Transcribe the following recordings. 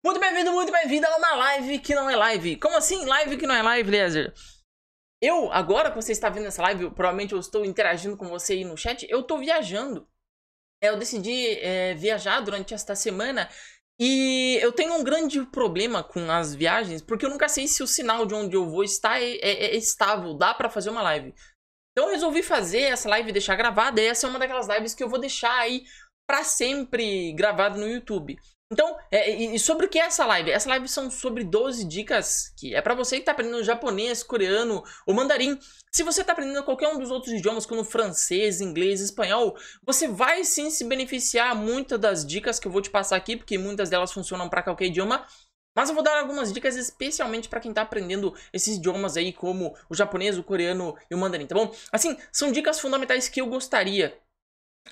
Muito bem-vindo a uma live que não é live. Como assim live que não é live, Lézer? Agora que você está vendo essa live, provavelmente eu estou interagindo com você aí no chat, eu estou viajando. Eu decidi viajar durante esta semana e eu tenho um grande problema com as viagens, porque eu nunca sei se o sinal de onde eu vou estar é estável, dá pra fazer uma live. Então eu resolvi fazer essa live e deixar gravada, e essa é uma daquelas lives que eu vou deixar aí pra sempre gravada no YouTube. Então, e sobre o que é essa live? Essa live são sobre 12 dicas que é pra você que tá aprendendo japonês, coreano ou mandarim. Se você tá aprendendo qualquer um dos outros idiomas, como francês, inglês, espanhol, você vai sim se beneficiar muito das dicas que eu vou te passar aqui, porque muitas delas funcionam pra qualquer idioma. Mas eu vou dar algumas dicas especialmente pra quem tá aprendendo esses idiomas aí, como o japonês, o coreano e o mandarim, tá bom? Assim, são dicas fundamentais que eu gostaria...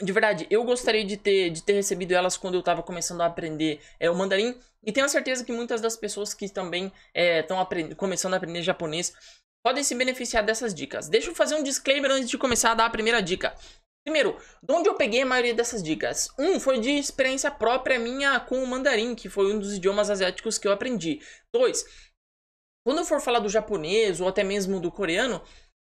De verdade, eu gostaria de ter recebido elas quando eu tava começando a aprender o mandarim. E tenho certeza que muitas das pessoas que também estão começando a aprender japonês podem se beneficiar dessas dicas. Deixa eu fazer um disclaimer antes de começar a dar a primeira dica. Primeiro, de onde eu peguei a maioria dessas dicas? Foi de experiência própria minha com o mandarim, que foi um dos idiomas asiáticos que eu aprendi. 2, quando eu for falar do japonês ou até mesmo do coreano,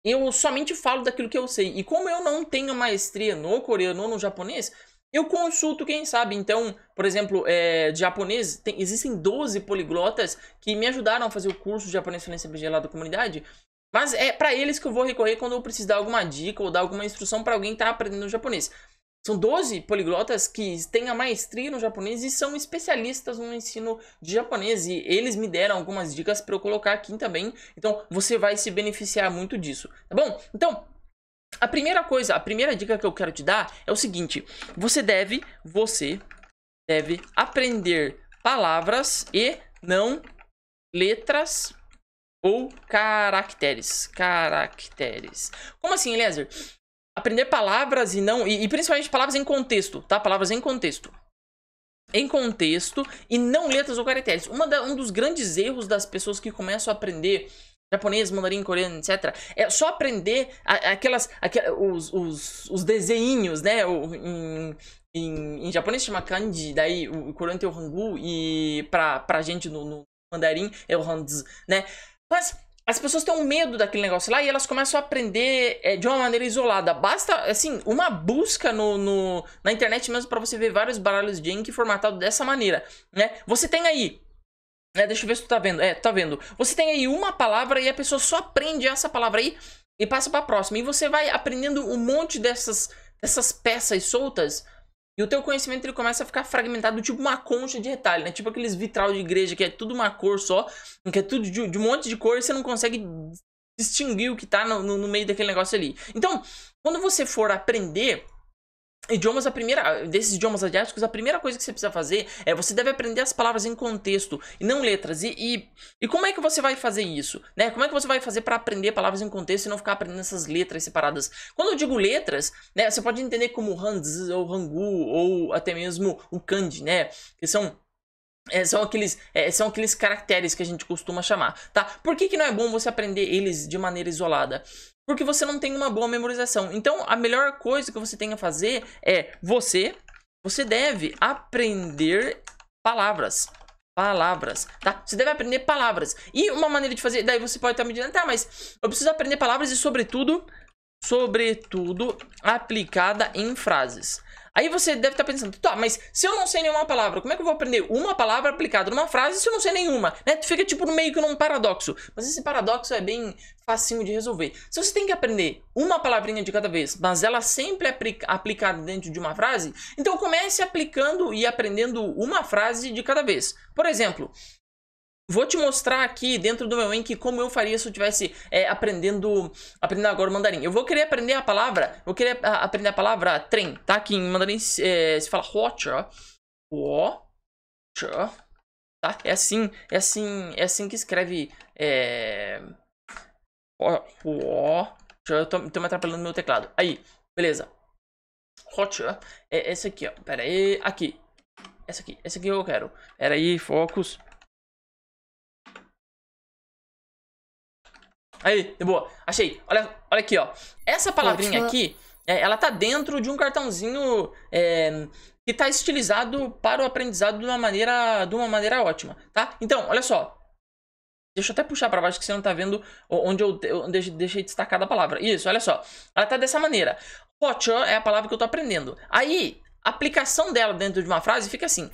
eu somente falo daquilo que eu sei. E como eu não tenho maestria no coreano ou no japonês, eu consulto quem sabe. Então, por exemplo, de japonês, existem 12 poliglotas que me ajudaram a fazer o curso de japonês fluência BG lá da comunidade. Mas é pra eles que eu vou recorrer quando eu precisar dar alguma dica ou dar alguma instrução pra alguém que tá aprendendo japonês. São 12 poliglotas que têm a maestria no japonês e são especialistas no ensino de japonês. E eles me deram algumas dicas para eu colocar aqui também. Então você vai se beneficiar muito disso, tá bom? Então, a primeira dica que eu quero te dar é o seguinte. Você deve aprender palavras e não letras ou caracteres. Como assim, Eliezer? Aprender palavras e não... E principalmente palavras em contexto, tá? Palavras em contexto. Em contexto e não letras ou caracteres. Um dos grandes erros das pessoas que começam a aprender japonês, mandarim, coreano, etc. É só aprender os desenhinhos, né? Em japonês chama kanji, daí o coreano tem o hangul e pra gente no mandarim é o hanzi, né? Mas... as pessoas têm um medo daquele negócio lá e elas começam a aprender de uma maneira isolada. Basta, assim, uma busca na internet mesmo pra você ver vários baralhos de Enki formatado dessa maneira, né? Você tem aí... deixa eu ver se tu tá vendo. Tá vendo. Você tem aí uma palavra e a pessoa só aprende essa palavra aí e passa pra próxima. E você vai aprendendo um monte dessas peças soltas... e o teu conhecimento ele começa a ficar fragmentado, tipo uma concha de retalho, né? Tipo aqueles vitral de igreja que é tudo uma cor só, que é tudo de um monte de cor e você não consegue distinguir o que tá no meio daquele negócio ali. Então, quando você for aprender idiomas, desses idiomas asiáticos, a primeira coisa que você precisa fazer é você deve aprender as palavras em contexto e não letras. E como é que você vai fazer isso, né? Como é que você vai fazer para aprender palavras em contexto e não ficar aprendendo essas letras separadas? Quando eu digo letras, né, você pode entender como hanzi ou hangul ou até mesmo o kanji, né? Que são aqueles caracteres que a gente costuma chamar, tá? Por que não é bom você aprender eles de maneira isolada? Porque você não tem uma boa memorização. Então, a melhor coisa que você tem a fazer é você deve aprender palavras, tá? Você deve aprender palavras. E uma maneira de fazer, daí você pode estar me dizendo, tá, mas eu preciso aprender palavras e sobretudo aplicada em frases. Aí você deve estar pensando, tá, mas se eu não sei nenhuma palavra, como é que eu vou aprender uma palavra aplicada numa frase se eu não sei nenhuma? Né? Tu fica tipo no meio que num paradoxo. Mas esse paradoxo é bem facinho de resolver. Se você tem que aprender uma palavrinha de cada vez, mas ela sempre é aplicada dentro de uma frase, então comece aplicando e aprendendo uma frase de cada vez. Por exemplo... vou te mostrar aqui dentro do meu Enki como eu faria se eu estivesse aprendendo agora o mandarim. Eu vou querer aprender a palavra, aprender a palavra trem, tá? Aqui em mandarim se fala hocha, tá? É assim que escreve eu tô me atrapalhando no meu teclado. Aí, beleza. Hocha é esse aqui, ó. Pera aí, aqui. Esse aqui eu quero. Pera aí, focus. Aí, de boa. Achei. Olha aqui, ó. Essa palavrinha aqui ela tá dentro de um cartãozinho que tá estilizado para o aprendizado de uma maneira ótima, tá? Então, olha só. Deixa eu até puxar para baixo que você não tá vendo onde eu deixei destacada a palavra. Isso, olha só. Ela tá dessa maneira. Hoche é a palavra que eu tô aprendendo. Aí, a aplicação dela dentro de uma frase fica assim.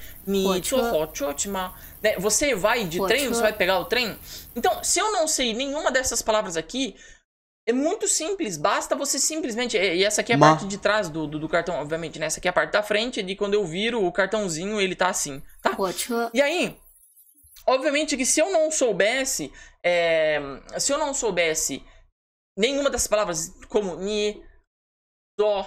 Você vai de trem, você vai pegar o trem. Então, se eu não sei nenhuma dessas palavras aqui, é muito simples. Basta você simplesmente... E essa aqui é a parte de trás do cartão, obviamente, né? Essa aqui é a parte da frente de quando eu viro o cartãozinho, ele tá assim, tá? E aí... Obviamente que se eu não soubesse nenhuma dessas palavras, como ni, do,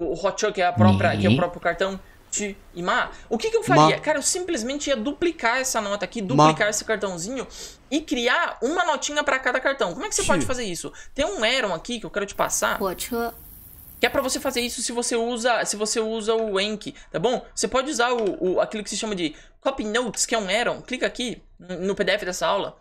o hoche, que é o próprio cartão, ti e ma, o que eu faria? Cara, eu simplesmente ia duplicar essa nota aqui, duplicar esse cartãozinho e criar uma notinha para cada cartão. Como é que você pode fazer isso? Tem um Eron aqui que eu quero te passar. Que é pra você fazer isso se você usa o Enki, tá bom? Você pode usar aquilo que se chama de Copy Notes, que é um Eron. Clica aqui no PDF dessa aula.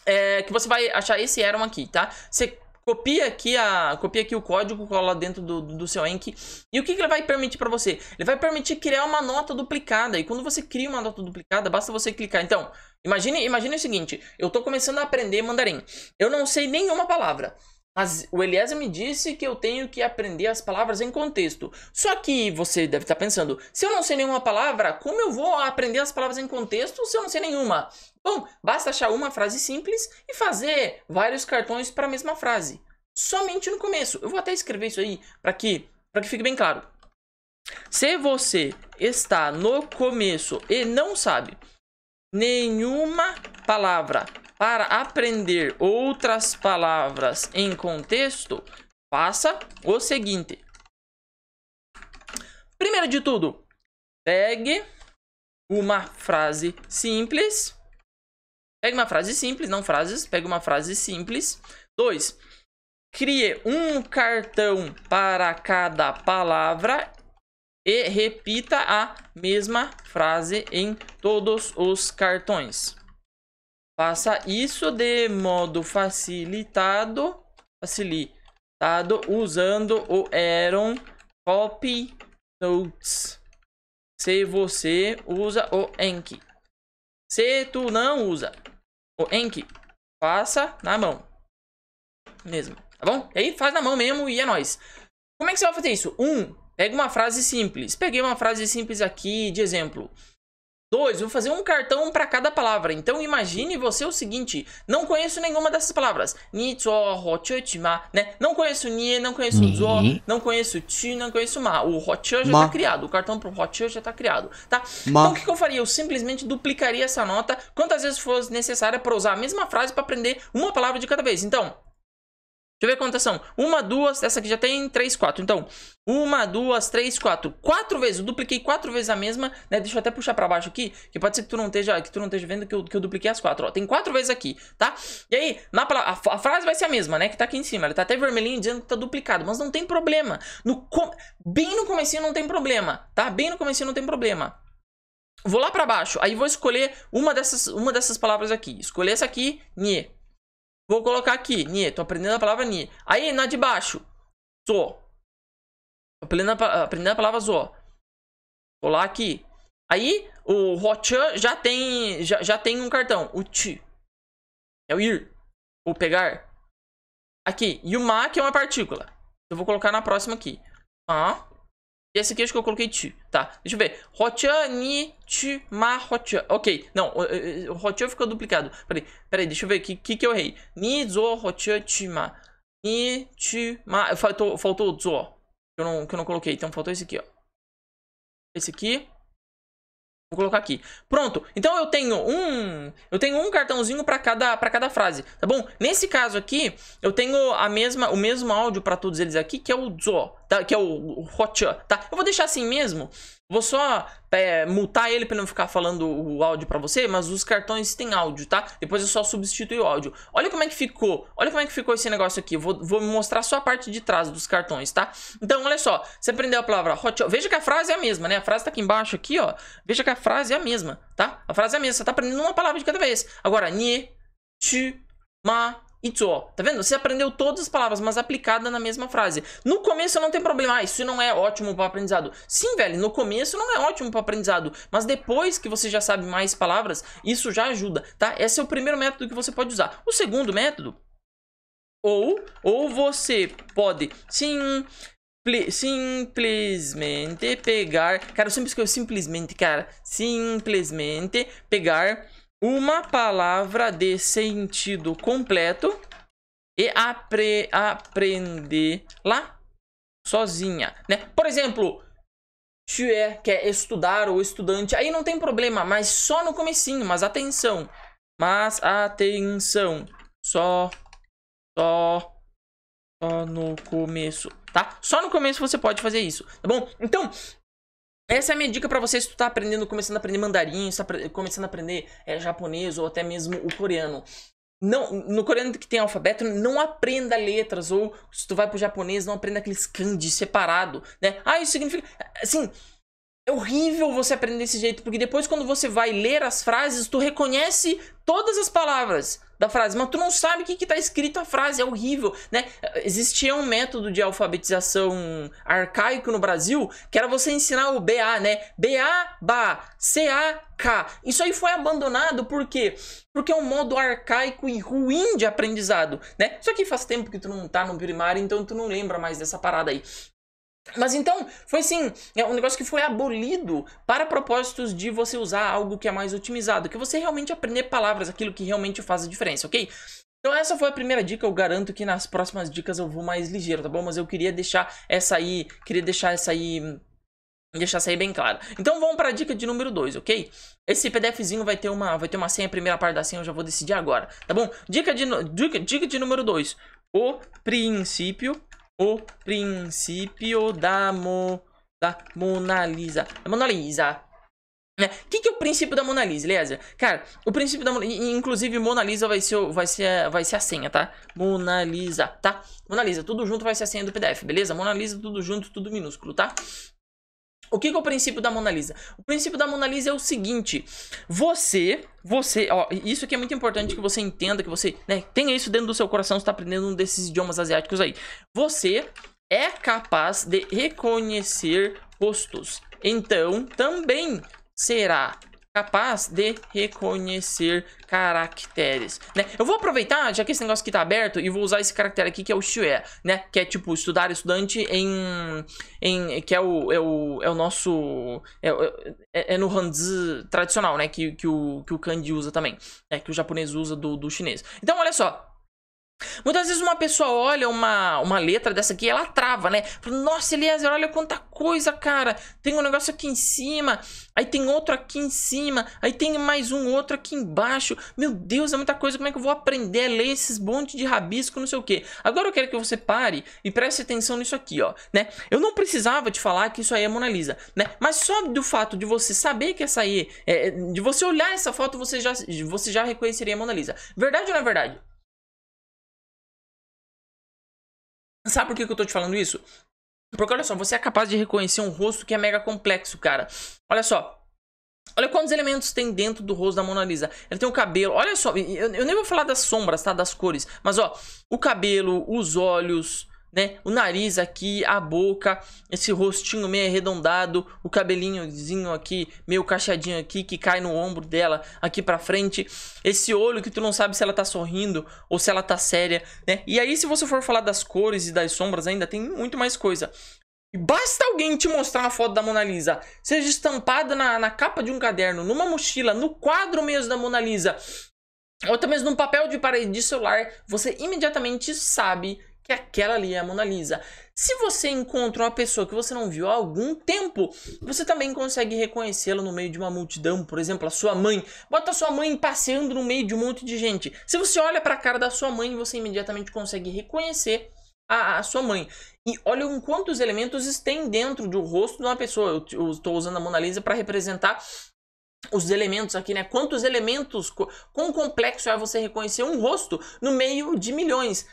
Que você vai achar esse Eron aqui, tá? Você copia aqui o código, cola dentro do seu Enki. E o que ele vai permitir pra você? Ele vai permitir criar uma nota duplicada. E quando você cria uma nota duplicada, basta você clicar. Então, imagine o seguinte. Eu tô começando a aprender mandarim. Eu não sei nenhuma palavra. Mas o Eliezer me disse que eu tenho que aprender as palavras em contexto. Só que você deve estar pensando, se eu não sei nenhuma palavra, como eu vou aprender as palavras em contexto se eu não sei nenhuma? Bom, basta achar uma frase simples e fazer vários cartões para a mesma frase. Somente no começo. Eu vou até escrever isso aí para que fique bem claro. Se você está no começo e não sabe nenhuma palavra para aprender outras palavras em contexto, faça o seguinte. Primeiro de tudo, pegue uma frase simples. Pegue uma frase simples, não frases. Pegue uma frase simples. 2. Crie um cartão para cada palavra e repita a mesma frase em todos os cartões. Faça isso de modo facilitado usando o Eron Copy Notes. Se você usa o Enki. Se tu não usa o Enki, faça na mão mesmo, tá bom? E aí faz na mão mesmo e é nóis. Como é que você vai fazer isso? 1. Pega uma frase simples. Peguei uma frase simples aqui de exemplo. 2, vou fazer um cartão para cada palavra. Então imagine você o seguinte, não conheço nenhuma dessas palavras. Ni, zo, hoche, chi, ma, né? Não conheço ni, não conheço zo, não conheço chi, não conheço ma. O hoche já tá criado, o cartão pro hoche já tá criado, tá? Então o que eu faria? Eu simplesmente duplicaria essa nota quantas vezes fosse necessária para usar a mesma frase para aprender uma palavra de cada vez. Então, deixa eu ver quantas são. 1, 2, essa aqui já tem 3, 4. Então, 1, 2, 3, 4. 4 vezes. Eu dupliquei 4 vezes a mesma, né? Deixa eu até puxar pra baixo aqui, que pode ser que tu não esteja vendo que eu dupliquei as 4. Ó, tem 4 vezes aqui, tá? E aí, a frase vai ser a mesma, né? Que tá aqui em cima. Ela tá até vermelhinho dizendo que tá duplicado, mas não tem problema. Bem no comecinho não tem problema, tá? Bem no comecinho não tem problema. Vou lá pra baixo. Aí vou escolher uma dessas palavras aqui. Escolher essa aqui, nie. Vou colocar aqui, nie, tô aprendendo a palavra nie. Aí, na de baixo, zo. Aprendendo a palavra zo. Vou lá aqui. Aí, o hoche já tem um cartão. O chi é o ir, ou pegar. Aqui, e o ma, que é uma partícula. Eu vou colocar na próxima aqui. E esse aqui acho que eu coloquei chi. Tá, deixa eu ver. Hoche, ni, chi, ma, hoche. Ok, não, o hoche ficou duplicado. Peraí, deixa eu ver o que eu errei. Ni, zo, hoche, chi, ma. Ni, chi, ma. Faltou o zo. Que eu não coloquei. Então faltou esse aqui, ó. Esse aqui. Vou colocar aqui. Pronto. Então eu tenho um cartãozinho para cada frase, tá bom? Nesse caso aqui, eu tenho o mesmo áudio para todos eles aqui, que é o zo, tá? Que é o hoche, tá? Eu vou deixar assim mesmo. Vou só mutar ele para não ficar falando o áudio para você, mas os cartões têm áudio, tá? Depois eu só substituo o áudio. Olha como é que ficou. Olha como é que ficou esse negócio aqui. Eu vou mostrar só a parte de trás dos cartões, tá? Então, olha só. Você aprendeu a palavra hoche. Veja que a frase é a mesma, né? A frase tá aqui embaixo aqui, ó. Veja que a frase é a mesma, tá? A frase é a mesma. Você tá aprendendo uma palavra de cada vez. Agora, nie, chi, ma, itsuo. Tá vendo? Você aprendeu todas as palavras, mas aplicada na mesma frase. No começo não tem problema. Ah, isso não é ótimo para aprendizado. Sim, velho, no começo não é ótimo para aprendizado, mas depois que você já sabe mais palavras, isso já ajuda, tá? Esse é o primeiro método que você pode usar. O segundo método, ou você pode simplesmente pegar... Cara, eu sempre escrevo simplesmente, cara. Simplesmente pegar uma palavra de sentido completo e aprender lá sozinha, né? Por exemplo, xue, que é estudar ou estudante, aí não tem problema, mas só no comecinho, mas atenção. Só no começo, tá? Só no começo você pode fazer isso, tá bom? Então, essa é a minha dica pra você se tu tá aprendendo, começando a aprender mandarim, começando a aprender japonês ou até mesmo o coreano. Não, no coreano que tem alfabeto, não aprenda letras, ou se tu vai pro japonês, não aprenda aqueles kanji separado, né? Ah, isso significa... Assim, é horrível você aprender desse jeito, porque depois quando você vai ler as frases, tu reconhece todas as palavras da frase, mas tu não sabe o que tá escrito a frase, é horrível, né? Existia um método de alfabetização arcaico no Brasil, que era você ensinar o BA, né? BA, BA, CA, K. Isso aí foi abandonado, por quê? Porque é um modo arcaico e ruim de aprendizado, né? Só que faz tempo que tu não tá no primário, então tu não lembra mais dessa parada aí. Mas então, foi assim, um negócio que foi abolido para propósitos de você usar algo que é mais otimizado, que você realmente aprender palavras, aquilo que realmente faz a diferença, ok? Então essa foi a primeira dica, eu garanto que nas próximas dicas eu vou mais ligeiro, tá bom? Mas eu queria deixar essa aí, deixar essa aí bem claro. Então vamos para a dica de número 2, ok? Esse PDFzinho vai ter uma senha, a primeira parte da senha eu já vou decidir agora, tá bom? Dica de número 2, o princípio da Mona Lisa. Da Mona Lisa. O que é o princípio da Mona Lisa, Eliezer? Cara, o princípio da Mona Lisa... Inclusive, Mona Lisa vai ser a senha, tá? Mona Lisa, tá? Mona Lisa, tudo junto vai ser a senha do PDF, beleza? Mona Lisa, tudo junto, tudo minúsculo, tá? O que é o princípio da Mona Lisa? O princípio da Mona Lisa é o seguinte. Você, ó, isso aqui é muito importante que você entenda, que você, né, tenha isso dentro do seu coração, você tá aprendendo um desses idiomas asiáticos aí. Você é capaz de reconhecer rostos. Então, também será capaz de reconhecer caracteres, né? Eu vou aproveitar, já que esse negócio aqui tá aberto, e vou usar esse caractere aqui que é o xue, né? Que é tipo estudar, estudante que é o nosso no Hanzi tradicional, né? Que o kanji usa também, né? Que o japonês usa do chinês. Então, olha só. Muitas vezes uma pessoa olha uma letra dessa aqui e ela trava, né? Nossa, Eliezer, olha quanta coisa, cara. Tem um negócio aqui em cima, aí tem outro aqui em cima, aí tem mais um outro aqui embaixo. Meu Deus, é muita coisa. Como é que eu vou aprender a ler esses monte de rabisco, não sei o quê? Agora eu quero que você pare e preste atenção nisso aqui, ó, né? Eu não precisava te falar que isso aí é Mona Lisa, né? Mas só do fato de você saber que essa aí, de você olhar essa foto, você já reconheceria a Mona Lisa. Verdade ou não é verdade? Sabe por que eu tô te falando isso? Porque olha só, você é capaz de reconhecer um rosto que é mega complexo, cara. Olha só. Olha quantos elementos tem dentro do rosto da Mona Lisa. Ele tem o cabelo, olha só, eu nem vou falar das sombras, tá? Das cores. Mas ó, o cabelo, os olhos, né? O nariz aqui, a boca, esse rostinho meio arredondado, o cabelinhozinho aqui, meio cacheadinho aqui, que cai no ombro dela, aqui pra frente. Esse olho que tu não sabe se ela tá sorrindo ou se ela tá séria, né? E aí, se você for falar das cores e das sombras ainda, tem muito mais coisa. Basta alguém te mostrar uma foto da Mona Lisa, seja estampada na capa de um caderno, numa mochila, no quadro mesmo da Mona Lisa, ou até mesmo num papel de parede de celular, você imediatamente sabe que aquela ali é a Mona Lisa. Se você encontra uma pessoa que você não viu há algum tempo, você também consegue reconhecê-la no meio de uma multidão. Por exemplo, a sua mãe. Bota a sua mãe passeando no meio de um monte de gente. Se você olha para a cara da sua mãe, você imediatamente consegue reconhecer a sua mãe. E olha quantos elementos tem dentro do rosto de uma pessoa. Eu estou usando a Mona Lisa para representar os elementos aqui, né? Quantos elementos, quão complexo é você reconhecer um rosto no meio de milhões.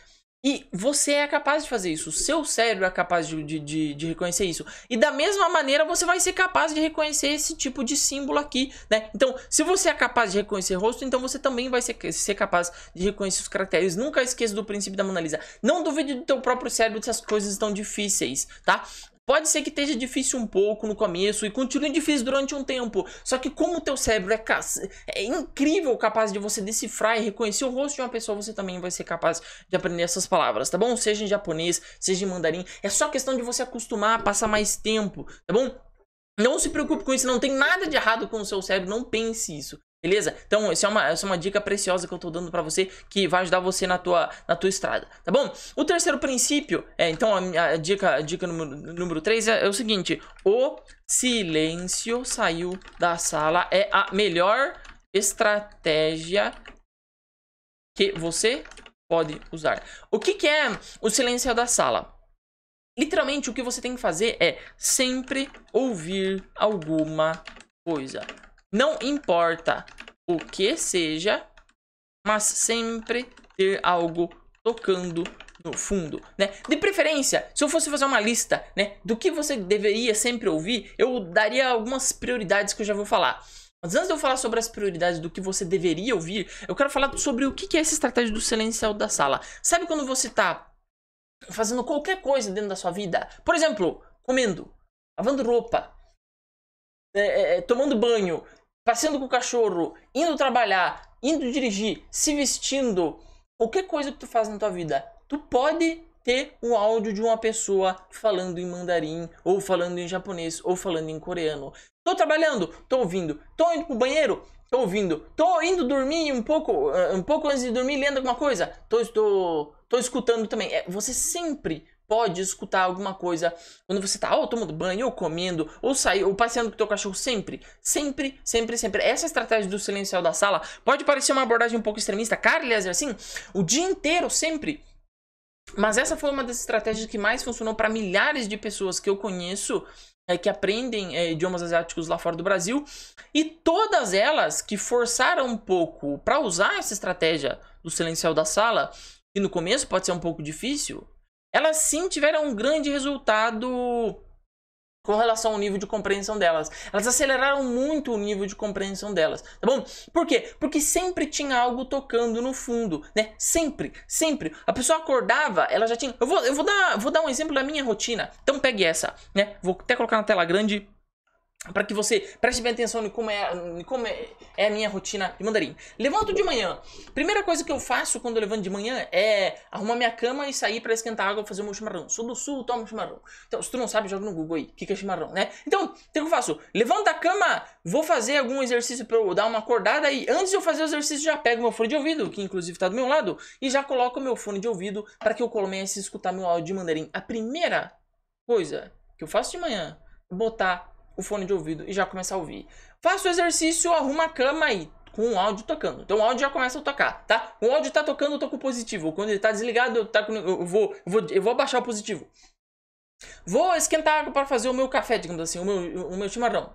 E você é capaz de fazer isso. O seu cérebro é capaz de reconhecer isso. E da mesma maneira você vai ser capaz de reconhecer esse tipo de símbolo aqui, né? Então, se você é capaz de reconhecer rosto, então você também vai ser capaz de reconhecer os caracteres. Nunca esqueça do princípio da Mona Lisa. Não duvide do teu próprio cérebro se as coisas estão difíceis, tá? Pode ser que esteja difícil um pouco no começo e continue difícil durante um tempo. Só que como o teu cérebro é incrível, capaz de você decifrar e reconhecer o rosto de uma pessoa, você também vai ser capaz de aprender essas palavras, tá bom? Seja em japonês, seja em mandarim. É só questão de você acostumar, passar mais tempo, tá bom? Não se preocupe com isso, não tem nada de errado com o seu cérebro, não pense isso. Beleza? Então, essa é uma dica preciosa que eu tô dando pra você, que vai ajudar você na tua estrada, tá bom? O terceiro princípio, então a dica número 3 é o seguinte: o silêncio saiu da sala é a melhor estratégia que você pode usar. O que é o silêncio da sala? Literalmente, o que você tem que fazer é sempre ouvir alguma coisa. Não importa o que seja, mas sempre ter algo tocando no fundo, né? De preferência, se eu fosse fazer uma lista, né, do que você deveria sempre ouvir, eu daria algumas prioridades que eu já vou falar. Mas antes de eu falar sobre as prioridades do que você deveria ouvir, eu quero falar sobre o que é essa estratégia do silêncio da sala. Sabe quando você tá fazendo qualquer coisa dentro da sua vida? Por exemplo, comendo, lavando roupa, tomando banho, passeando com o cachorro, indo trabalhar, indo dirigir, se vestindo, qualquer coisa que tu faz na tua vida, tu pode ter um áudio de uma pessoa falando em mandarim, ou falando em japonês, ou falando em coreano. Tô trabalhando, tô ouvindo. Tô indo pro banheiro, tô ouvindo. Tô indo dormir um pouco antes de dormir, lendo alguma coisa. Tô escutando também. Você sempre pode escutar alguma coisa quando você tá ou tomando banho, ou comendo, ou saindo, ou passeando com o teu cachorro. Sempre. Essa estratégia do silencial da sala pode parecer uma abordagem um pouco extremista. Cara, aliás, assim, o dia inteiro, sempre. Mas essa foi uma das estratégias que mais funcionou para milhares de pessoas que eu conheço, que aprendem idiomas asiáticos lá fora do Brasil. E todas elas que forçaram um pouco para usar essa estratégia do silencial da sala, que no começo pode ser um pouco difícil, elas sim tiveram um grande resultado com relação ao nível de compreensão delas. Elas aceleraram muito o nível de compreensão delas, tá bom? Por quê? Porque sempre tinha algo tocando no fundo, né? Sempre. A pessoa acordava, ela já tinha... Eu vou dar um exemplo da minha rotina. Então pegue essa, né? Vou até colocar na tela grande para que você preste bem atenção em como é a minha rotina de mandarim. Levanto de manhã. Primeira coisa que eu faço quando eu levanto de manhã é arrumar minha cama e sair para esquentar água e fazer o meu chimarrão. Sou do sul, tomo chimarrão. Então, se tu não sabe, joga no Google aí. O que é chimarrão, né? Então, o que eu faço? Levanto da cama, vou fazer algum exercício para eu dar uma acordada e antes de eu fazer o exercício, já pego meu fone de ouvido, que inclusive tá do meu lado, e já coloco o meu fone de ouvido para que eu comece a escutar meu áudio de mandarim. A primeira coisa que eu faço de manhã é botar o fone de ouvido e já começar a ouvir. Faço o exercício, arrumo a cama aí, com o áudio tocando. Então o áudio já começa a tocar, tá? O áudio tá tocando, eu tô com o positivo. Quando ele tá desligado, eu vou abaixar o positivo. Vou esquentar água para fazer o meu café, digamos assim, o meu chimarrão.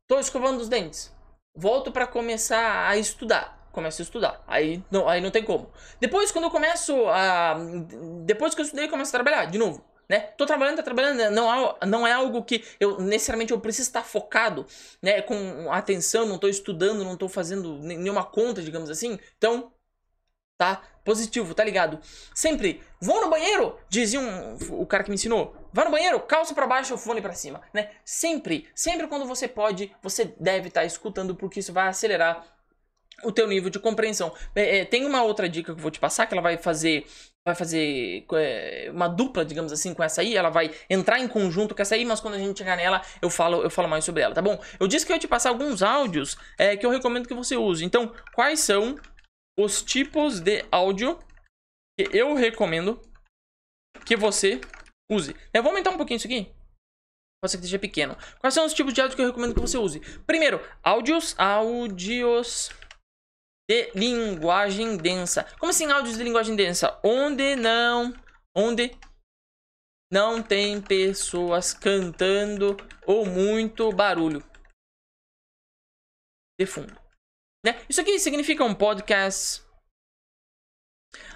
Tô escovando os dentes. Volto para começar a estudar. Começo a estudar. Aí não tem como. Depois, quando eu começo a... Depois que eu estudei, eu começo a trabalhar de novo. Né? Tô trabalhando, não é algo que eu necessariamente eu preciso estar focado, né, com atenção, não tô estudando, não tô fazendo nenhuma conta, digamos assim. Então, tá positivo, tá ligado? Sempre, vou no banheiro, dizia o cara que me ensinou, vá no banheiro, calça pra baixo, o fone pra cima, né? Sempre quando você pode, você deve estar escutando, porque isso vai acelerar o teu nível de compreensão. Tem uma outra dica que eu vou te passar, que ela vai fazer uma dupla, digamos assim, com essa aí. Ela vai entrar em conjunto com essa aí, mas quando a gente chegar nela, eu falo mais sobre ela, tá bom? Eu disse que eu ia te passar alguns áudios que eu recomendo que você use. Então, quais são os tipos de áudio que eu recomendo que você use? Eu vou aumentar um pouquinho isso aqui. Pode ser que esteja pequeno. Quais são os tipos de áudio que eu recomendo que você use? Primeiro, áudios de linguagem densa. Como assim áudios de linguagem densa? Onde não tem pessoas cantando ou muito barulho de fundo, né? Isso aqui significa um podcast,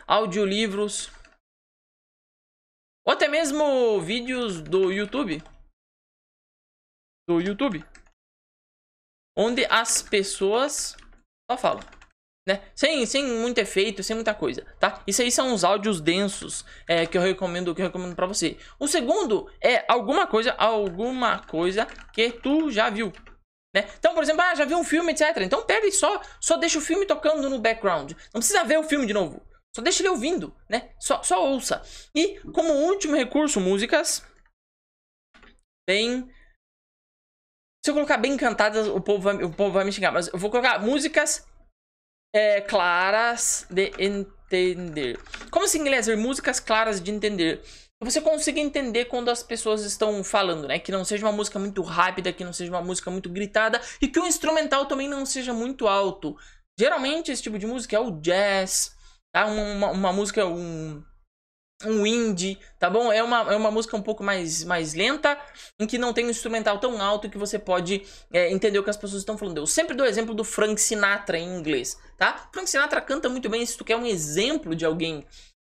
audiolivros, ou até mesmo vídeos do YouTube. Onde as pessoas só falam, né? Sem muito efeito, sem muita coisa, tá? Isso aí são os áudios densos que eu recomendo pra você. O segundo é alguma coisa que tu já viu, né? Então, por exemplo, já viu um filme, etc. Então pega e só deixa o filme tocando no background. Não precisa ver o filme de novo. Só deixa ele ouvindo, né? Só ouça. E como último recurso, músicas bem... Se eu colocar bem cantadas, o povo vai me xingar. Mas eu vou colocar músicas claras de entender. Como assim, inglês? Músicas claras de entender. Você consiga entender quando as pessoas estão falando, né? Que não seja uma música muito rápida, que não seja uma música muito gritada e que o instrumental também não seja muito alto. Geralmente esse tipo de música é o jazz, tá? Uma música, um indie, tá bom? É uma música um pouco mais lenta, em que não tem um instrumental tão alto que você pode entender o que as pessoas estão falando. Eu sempre dou o exemplo do Frank Sinatra em inglês, tá? Frank Sinatra canta muito bem. Se tu quer um exemplo de alguém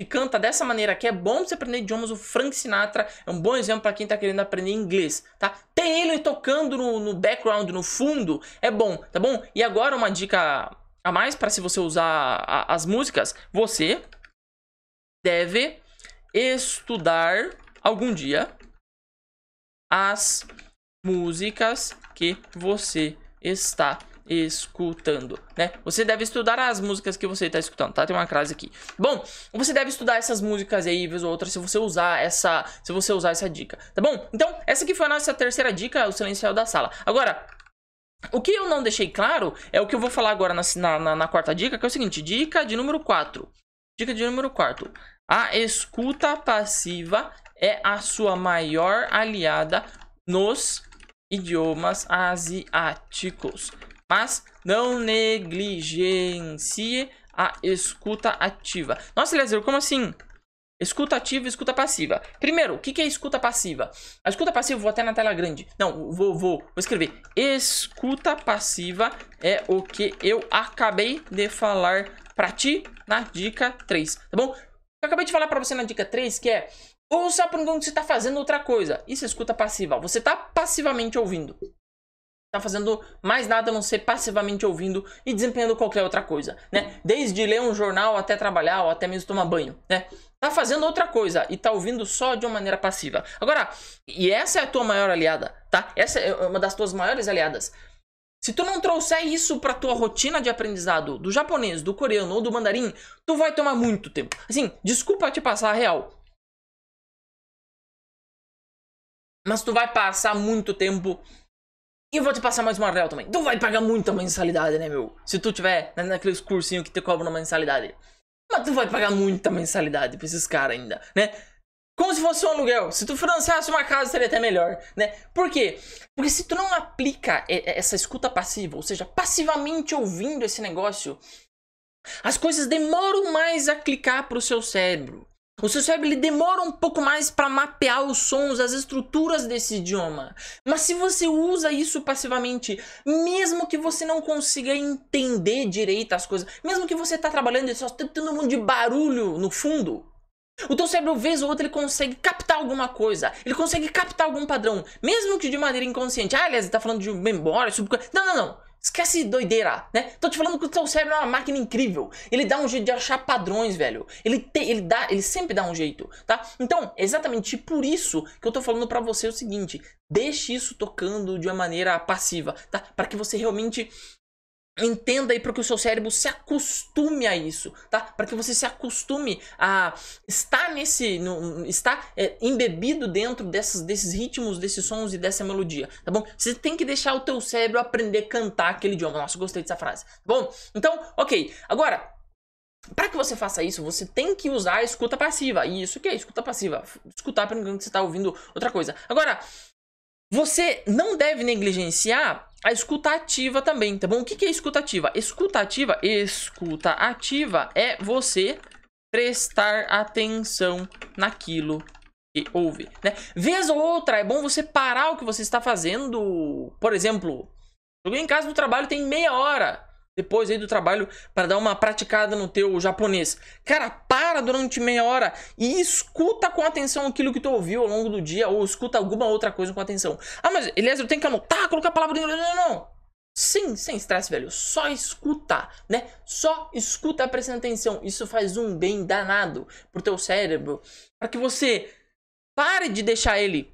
que canta dessa maneira, que é bom pra você aprender idiomas, o Frank Sinatra é um bom exemplo para quem tá querendo aprender inglês, tá? Ter ele tocando no background, no fundo, é bom, tá bom? E agora uma dica a mais para se você usar as músicas, você deve estudar algum dia as músicas que você está escutando, né? Você deve estudar as músicas que você está escutando, tá? Tem uma frase aqui. Bom, você deve estudar essas músicas aí, vez ou outra, se você usar essa dica, tá bom? Então, essa aqui foi a nossa terceira dica, o silencial da sala. Agora, o que eu não deixei claro é o que eu vou falar agora na quarta dica, que é o seguinte, dica de número 4. Dica de número 4. A escuta passiva é a sua maior aliada nos idiomas asiáticos. Mas não negligencie a escuta ativa. Nossa, Eliezer, como assim? Escuta ativa e escuta passiva. Primeiro, o que é escuta passiva? A escuta passiva, vou até na tela grande. Não, vou escrever. Escuta passiva é o que eu acabei de falar pra ti na dica 3, tá bom? Eu acabei de falar pra você na dica 3, que é ouça por enquanto você tá fazendo outra coisa. Isso é escuta passiva. Você tá passivamente ouvindo. Tá fazendo mais nada a não ser passivamente ouvindo e desempenhando qualquer outra coisa, né? Desde ler um jornal até trabalhar ou até mesmo tomar banho, né? Tá fazendo outra coisa e tá ouvindo só de uma maneira passiva. Agora, e essa é a tua maior aliada, tá? Essa é uma das tuas maiores aliadas. Se tu não trouxer isso pra tua rotina de aprendizado do japonês, do coreano ou do mandarim, tu vai tomar muito tempo. Assim, desculpa te passar a real, mas tu vai passar muito tempo. E eu vou te passar mais uma real também. Tu vai pagar muita mensalidade, né, meu? Se tu tiver naqueles cursinhos que te cobram uma mensalidade. Mas tu vai pagar muita mensalidade pra esses caras ainda, né? Como se fosse um aluguel. Se tu financiasse uma casa, seria até melhor, né? Por quê? Porque se tu não aplica essa escuta passiva, ou seja, passivamente ouvindo esse negócio, as coisas demoram mais a clicar pro seu cérebro. O seu cérebro ele demora um pouco mais para mapear os sons, as estruturas desse idioma. Mas se você usa isso passivamente, mesmo que você não consiga entender direito as coisas, mesmo que você tá trabalhando e só tá tendo um monte de barulho no fundo, o teu cérebro, vez ou outra, ele consegue captar alguma coisa. Ele consegue captar algum padrão, mesmo que de maneira inconsciente. Ah, aliás, ele tá falando de memória, não. Esquece doideira, né? Tô te falando que o teu cérebro é uma máquina incrível. Ele dá um jeito de achar padrões, velho. Ele sempre dá um jeito, tá? Então, exatamente por isso que eu tô falando pra você o seguinte. Deixe isso tocando de uma maneira passiva, tá? Para que você realmente entenda aí, para que o seu cérebro se acostume a isso, tá? Para que você se acostume a estar embebido dentro desses ritmos, desses sons e dessa melodia, tá bom? Você tem que deixar o teu cérebro aprender a cantar aquele idioma. Nossa, gostei dessa frase. Bom, então, ok. Agora, para que você faça isso, você tem que usar a escuta passiva. E isso que é escuta passiva? Escutar para enquanto você está ouvindo outra coisa. Agora, você não deve negligenciar a escuta ativa também, tá bom? O que é escuta ativa? Escuta ativa é você prestar atenção naquilo que ouve, né? Vez ou outra é bom você parar o que você está fazendo. Por exemplo, cheguei em casa do trabalho tem meia hora. depois aí do trabalho para dar uma praticada no teu japonês. Cara, para durante meia hora e escuta com atenção aquilo que tu ouviu ao longo do dia ou escuta alguma outra coisa com atenção. Ah, mas Eliezer, eu tenho que anotar, colocar a palavra em inglês. Não. Sim, sem estresse, velho. Só escuta, né? Só escuta prestando atenção. Isso faz um bem danado pro teu cérebro, para que você pare de deixar ele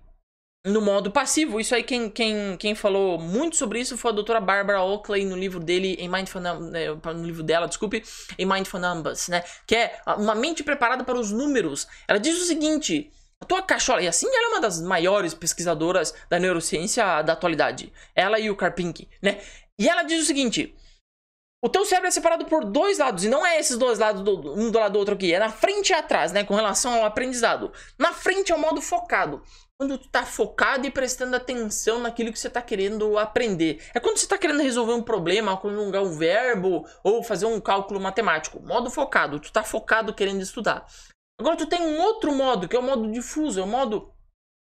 no modo passivo. Isso aí, quem falou muito sobre isso foi a doutora Barbara Oakley no livro dele, em Mindful no livro dela, desculpe, em Mindful Numbers, né? Que é uma mente preparada para os números. Ela diz o seguinte: a tua cachola, e assim ela é uma das maiores pesquisadoras da neurociência da atualidade, ela e o Karpinski, né? E ela diz o seguinte: o teu cérebro é separado por dois lados, e não é esses dois lados, um do lado do outro aqui, é na frente e atrás, né? Com relação ao aprendizado. Na frente é o modo focado. Quando tu tá focado e prestando atenção naquilo que você tá querendo aprender. É quando você tá querendo resolver um problema, conjugar um verbo ou fazer um cálculo matemático. Modo focado, tu tá focado querendo estudar. Agora tu tem um outro modo, que é o modo difuso, é o modo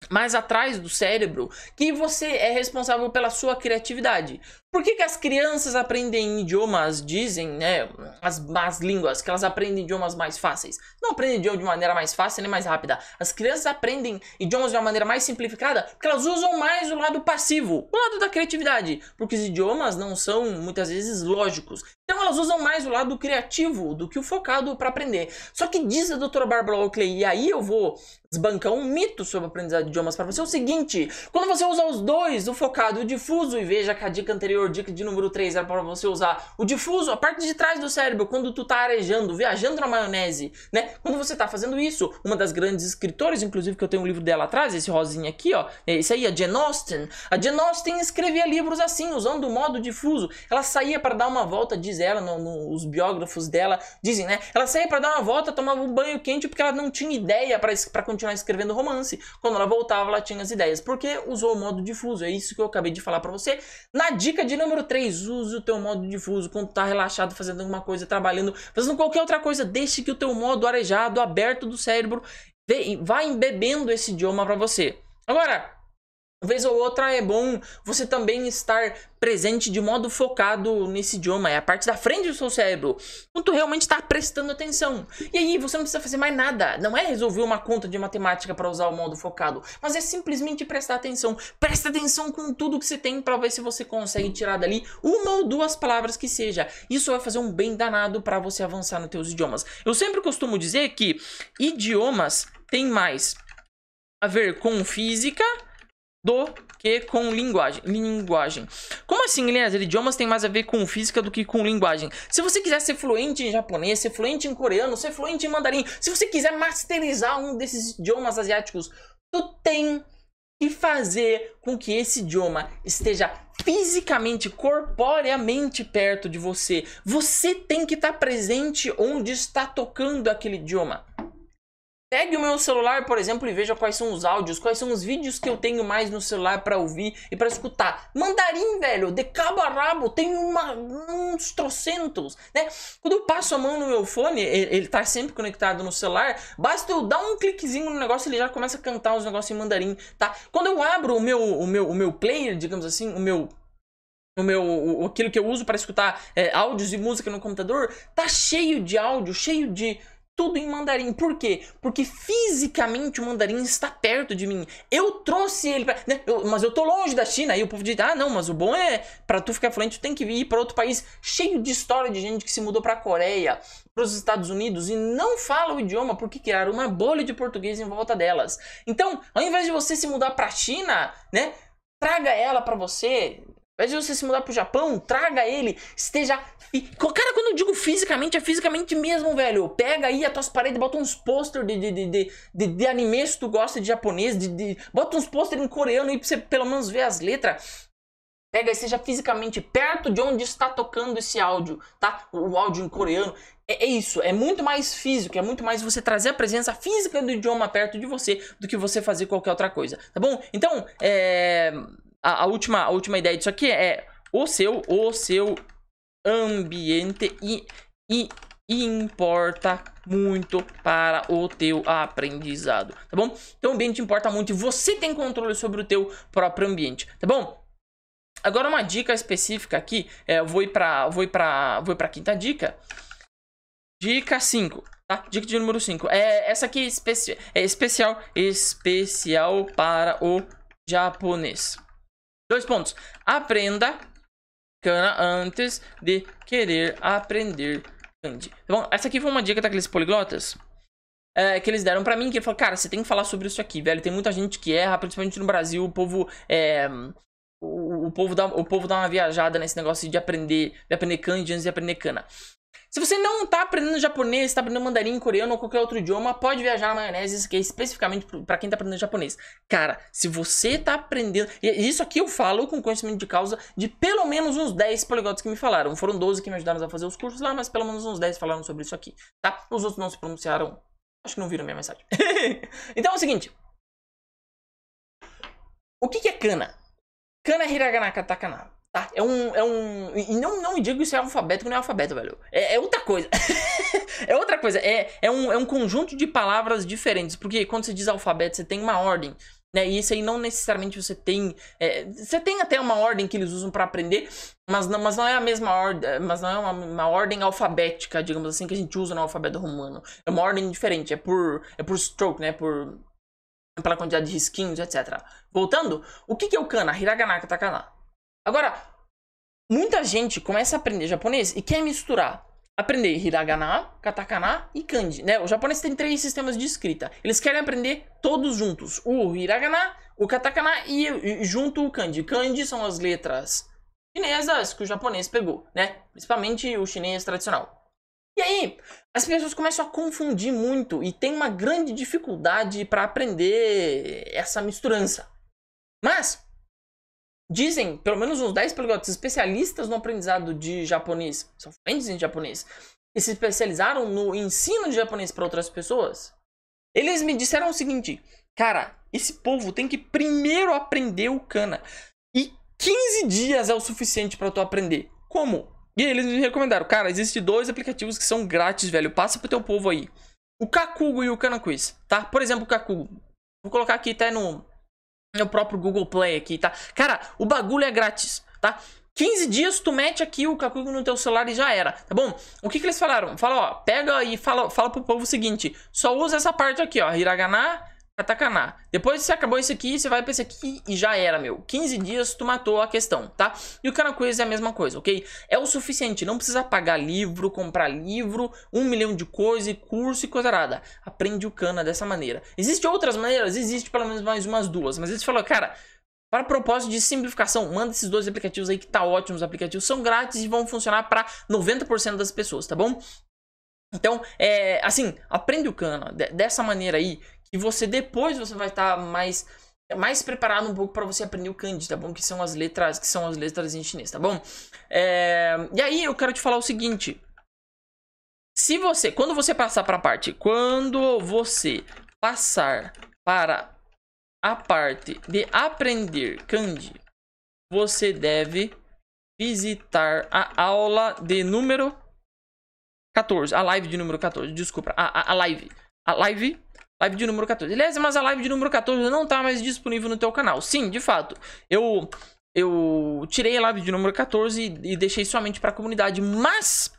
mais atrás do cérebro, que você é responsável pela sua criatividade. Por que as crianças aprendem idiomas, dizem, né, as más línguas, que elas aprendem idiomas mais fáceis? Não aprendem idioma de maneira mais fácil nem mais rápida. As crianças aprendem idiomas de uma maneira mais simplificada porque elas usam mais o lado passivo, o lado da criatividade, porque os idiomas não são, muitas vezes, lógicos. Então elas usam mais o lado criativo do que o focado para aprender. Só que diz a doutora Barbara Oakley, e aí eu vou desbancar um mito sobre aprendizado de idiomas para você, é o seguinte: quando você usa os dois, o focado e o difuso, e veja que a dica anterior, dica de número 3, era para você usar o difuso, a parte de trás do cérebro, quando tu tá arejando, viajando na maionese, né? Quando você tá fazendo isso, uma das grandes escritoras, inclusive que eu tenho um livro dela atrás, esse rosinha aqui, ó, esse aí, a Jane Austen. A Jane Austen escrevia livros assim, usando o modo difuso. Ela saía para dar uma volta, diz ela, os biógrafos dela dizem, né? Ela saía para dar uma volta, tomava um banho quente porque ela não tinha ideia para continuar escrevendo romance. Quando ela voltava, ela tinha as ideias, porque usou o modo difuso. É isso que eu acabei de falar para você. Na dica de número 3, use o teu modo difuso quando tá relaxado, fazendo alguma coisa, trabalhando, fazendo qualquer outra coisa. Deixe que o teu modo arejado, aberto do cérebro, vá embebendo esse idioma para você. Agora, uma vez ou outra é bom você também estar presente de modo focado nesse idioma. É a parte da frente do seu cérebro, quando tu realmente está prestando atenção. E aí você não precisa fazer mais nada. Não é resolver uma conta de matemática para usar o modo focado, mas é simplesmente prestar atenção. Presta atenção com tudo que você tem para ver se você consegue tirar dali uma ou duas palavras que seja. Isso vai fazer um bem danado para você avançar nos teus idiomas. Eu sempre costumo dizer que idiomas têm mais a ver com física do que com linguagem. Como assim, Eliezer? Idiomas tem mais a ver com física do que com linguagem. Se você quiser ser fluente em japonês, ser fluente em coreano, ser fluente em mandarim, se você quiser masterizar um desses idiomas asiáticos, tu tem que fazer com que esse idioma esteja fisicamente, corporeamente perto de você. Você tem que estar presente onde está tocando aquele idioma. Pegue o meu celular, por exemplo, e veja quais são os áudios, quais são os vídeos que eu tenho mais no celular para ouvir e para escutar. Mandarim, velho, de cabo a rabo, tem uns trocentos, né? Quando eu passo a mão no meu fone, ele tá sempre conectado no celular, basta eu dar um cliquezinho no negócio e ele já começa a cantar os negócios em mandarim, tá? Quando eu abro o meu player, digamos assim, aquilo que eu uso para escutar áudios e música no computador, tá cheio de áudio, cheio de tudo em mandarim. Por quê? Porque fisicamente o mandarim está perto de mim. Eu trouxe ele pra, né? Mas eu tô longe da China. Aí o povo diz, ah não, mas o bom é, pra tu ficar fluente, tu tem que ir para outro país. Cheio de história de gente que se mudou pra Coreia, pros Estados Unidos e não fala o idioma porque criaram uma bolha de português em volta delas. Então, ao invés de você se mudar pra China, né? Traga ela pra você. Ao invés de você se mudar pro Japão, traga ele, esteja... Cara, quando eu digo fisicamente, é fisicamente mesmo, velho. Pega aí as tuas paredes, bota uns pôster de anime se tu gosta de japonês, bota uns pôster em coreano aí pra você pelo menos ver as letras. Pega e seja fisicamente perto de onde está tocando esse áudio, tá? O áudio em coreano. É isso, é muito mais físico, é muito mais você trazer a presença física do idioma perto de você do que você fazer qualquer outra coisa, tá bom? Então, a última ideia disso aqui é o seu ambiente e importa muito para o teu aprendizado, tá bom? Então o ambiente importa muito e você tem controle sobre o teu próprio ambiente, tá bom? Agora uma dica específica aqui, eu vou ir pra quinta dica. Dica 5, tá? Dica de número 5. Essa aqui é especial para o japonês. 2 pontos. Aprenda kana antes de querer aprender kanji. Bom, essa aqui foi uma dica daqueles poliglotas que eles deram pra mim, que ele falou, cara, você tem que falar sobre isso aqui, velho. Tem muita gente que erra, principalmente no Brasil, o povo o povo dá uma viajada nesse negócio de aprender kanji antes de aprender kana. Se você não tá aprendendo japonês, tá aprendendo mandarim, coreano ou qualquer outro idioma, pode viajar na maionese, isso aqui é especificamente pra quem tá aprendendo japonês. Cara, se você tá aprendendo... E isso aqui eu falo com conhecimento de causa de pelo menos uns 10 poliglotas que me falaram. Foram 12 que me ajudaram a fazer os cursos lá, mas pelo menos uns 10 falaram sobre isso aqui, tá? Os outros não se pronunciaram. Acho que não viram minha mensagem. Então é o seguinte. O que é kana? Kana é hiragana, katakana. Tá? E não me digo isso é alfabeto, que não é alfabeto, velho. É outra coisa. É outra coisa. É um conjunto de palavras diferentes. Porque quando você diz alfabeto, você tem uma ordem. Né? E isso aí não necessariamente você tem. Você tem até uma ordem que eles usam pra aprender. Mas não é a mesma ordem. Mas não é uma ordem alfabética, digamos assim, que a gente usa no alfabeto romano. É uma ordem diferente. É por stroke, né? Pela quantidade de risquinhos, etc. Voltando, o que é o kana? Hiragana, katakana. Agora, muita gente começa a aprender japonês e quer misturar. Aprender hiragana, katakana e kanji, né? O japonês tem 3 sistemas de escrita. Eles querem aprender todos juntos. O hiragana, o katakana e junto o kanji. Kanji são as letras chinesas que o japonês pegou, né? Principalmente o chinês tradicional. E aí, as pessoas começam a confundir muito e tem uma grande dificuldade para aprender essa misturança. Mas dizem, pelo menos uns 10 poliglotas especialistas no aprendizado de japonês, são fluentes em japonês, e se especializaram no ensino de japonês para outras pessoas. Eles me disseram o seguinte, cara, esse povo tem que primeiro aprender o kana. E 15 dias é o suficiente para tu aprender. Como? E aí eles me recomendaram, cara, existem 2 aplicativos que são grátis, velho, passa pro teu povo aí. O Kakugo e o Kana Quiz, tá? Por exemplo, o Kakugo. Vou colocar aqui até no próprio Google Play aqui, tá? Cara, o bagulho é grátis, tá? 15 dias tu mete aqui o Kakugo no teu celular e já era, tá bom? O que eles falaram? Fala, ó, pega e fala pro povo o seguinte, só usa essa parte aqui, ó, hiragana, katakana. Depois que você acabou isso aqui, você vai pra esse aqui e já era, meu. 15 dias tu matou a questão, tá? E o Kana Quiz é a mesma coisa, ok? É o suficiente, não precisa pagar livro, comprar livro, 1 milhão de coisas, curso e coisa nada. Aprende o Kana dessa maneira. Existem outras maneiras? Existe pelo menos mais umas 2, mas eles falaram, cara, para propósito de simplificação, manda esses 2 aplicativos aí que tá ótimo, os aplicativos são grátis e vão funcionar para 90% das pessoas, tá bom? Então, assim, aprende o Kana dessa maneira aí, que você depois você vai estar mais preparado um pouco para você aprender o kanji, tá bom? Que são as letras em chinês, tá bom? E aí eu quero te falar o seguinte, quando você passar para a parte de aprender kanji, você deve visitar a aula de número 14, a live de número 14, desculpa, a live de número 14. Aliás, mas a live de número 14 não tá mais disponível no teu canal. Sim, de fato, eu tirei a live de número 14 e deixei somente para a comunidade, mas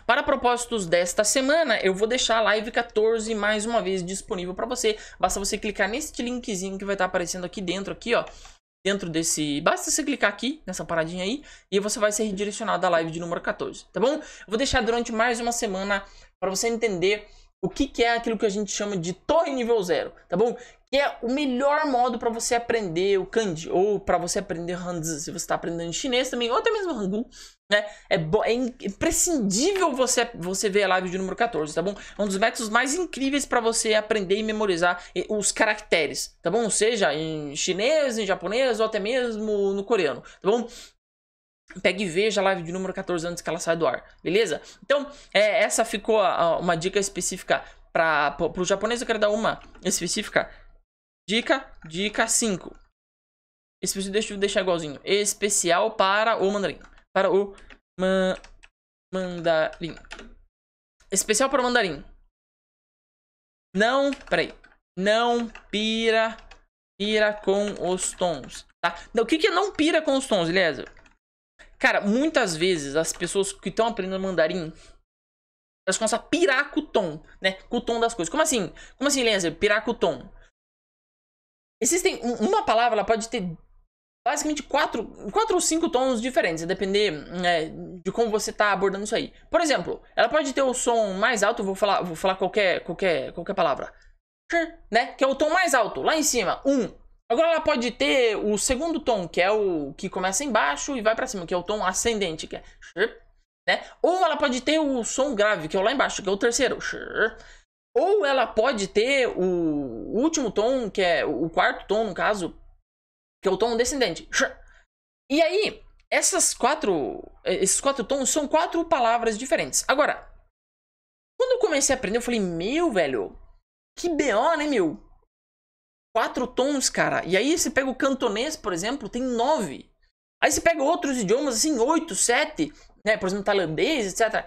para propósitos desta semana, eu vou deixar a live 14 mais uma vez disponível para você. Basta você clicar nesse linkzinho que vai estar aparecendo aqui dentro, aqui, ó. Dentro desse... Basta você clicar aqui, nessa paradinha aí, e você vai ser redirecionado à live de número 14, tá bom? Eu vou deixar durante mais uma semana para você entender o que é aquilo que a gente chama de torre nível 0, tá bom? Que é o melhor modo para você aprender o kanji, ou para você aprender Hanzi, se você está aprendendo chinês também, ou até mesmo Hangul, né? É imprescindível você ver a live de número 14, tá bom? É um dos métodos mais incríveis para você aprender e memorizar os caracteres, tá bom? Seja em chinês, em japonês, ou até mesmo no coreano, tá bom? Pegue e veja a live de número 14 antes que ela saia do ar, beleza? Então, essa ficou uma dica específica para o japonês. Eu quero dar uma específica. Dica 5. Deixa eu deixar igualzinho. Especial para o mandarim. Para o mandarim. Especial para o mandarim. Não pira pira com os tons, tá? O que é não pira com os tons, Eliezer? Cara, muitas vezes as pessoas que estão aprendendo mandarim, elas começam a pirar com o tom, né? Com o tom das coisas. Como assim? Como assim, Eliezer? Pirar com o tom. Existem... Uma palavra, ela pode ter basicamente 4 ou 5 tons diferentes, a depender de como você tá abordando isso aí. Por exemplo, ela pode ter o som mais alto, vou falar qualquer palavra, né? Que é o tom mais alto, lá em cima, 1. Agora ela pode ter o segundo tom, que é o que começa embaixo e vai pra cima, que é o tom ascendente, que é, né? Ou ela pode ter o som grave, que é o lá embaixo, que é o terceiro, ou ela pode ter o último tom, que é o quarto tom, no caso, que é o tom descendente. E aí, esses 4 tons são 4 palavras diferentes. Agora, quando eu comecei a aprender, eu falei, meu, velho, que BO, né, meu? 4 tons, cara. E aí você pega o cantonês, por exemplo, tem 9. Aí você pega outros idiomas, assim, 8, 7, né? Por exemplo, tailandês, etc.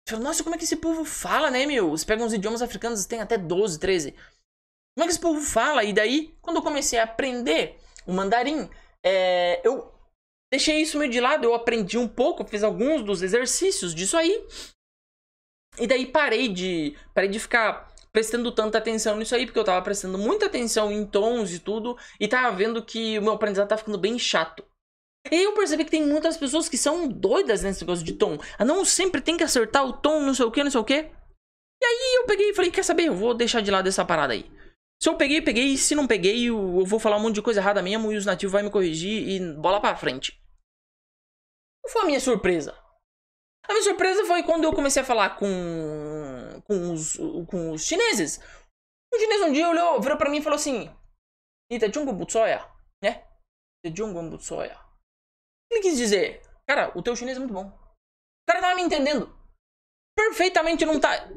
Você fala, nossa, como é que esse povo fala, né, meu? Você pega uns idiomas africanos, tem até 12, 13. Como é que esse povo fala? E daí, quando eu comecei a aprender o mandarim, eu deixei isso meio de lado, eu aprendi um pouco, fiz alguns dos exercícios disso aí. E daí parei de ficar prestando tanta atenção nisso aí, porque eu tava prestando muita atenção em tons e tudo, e tava vendo que o meu aprendizado tá ficando bem chato. E eu percebi que tem muitas pessoas que são doidas nesse negócio de tom. Não sempre tem que acertar o tom, não sei o que, não sei o que. E aí eu peguei e falei, quer saber, eu vou deixar de lado essa parada aí. Se eu peguei, peguei. Se não peguei, eu vou falar um monte de coisa errada mesmo e os nativos vão me corrigir e bola pra frente. Qual foi a minha surpresa? A minha surpresa foi quando eu comecei a falar com os chineses. Um chinês um dia olhou, virou pra mim e falou assim: Ita Jungo Butsoya, né? Jungo Butsoya. Ele quis dizer, cara, o teu chinês é muito bom. O cara tava me entendendo perfeitamente, não tá.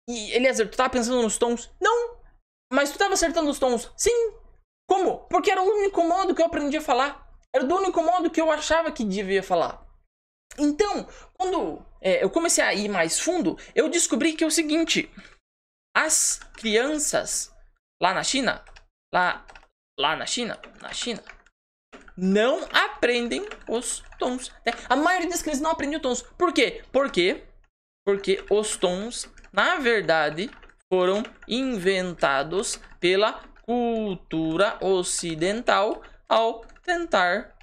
E Eliezer, tu tava pensando nos tons? Não! Mas tu tava acertando os tons? Sim! Como? Porque era o único modo que eu aprendi a falar. Era o único modo que eu achava que devia falar. Então, quando eu comecei a ir mais fundo, eu descobri que é o seguinte. As crianças lá na China, lá na China, não aprendem os tons. Né? A maioria das crianças não aprende os tons. Por quê? Porque os tons, na verdade, foram inventados pela cultura ocidental ao tentar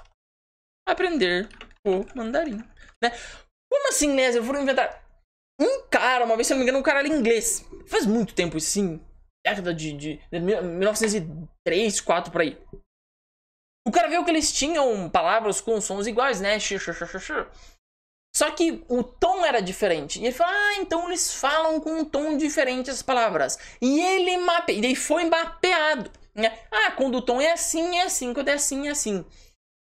aprender o mandarim. Né? Como assim, Lézer? Foram inventar? Um cara, uma vez, se não me engano, um cara ali inglês. Faz muito tempo, sim. Década de 1903, 4 por aí. O cara viu que eles tinham palavras com sons iguais, né? Só que o tom era diferente. E ele falou, então eles falam com um tom diferente as palavras. E ele e daí foi mapeado. Né? Quando o tom é assim, quando é assim, é assim.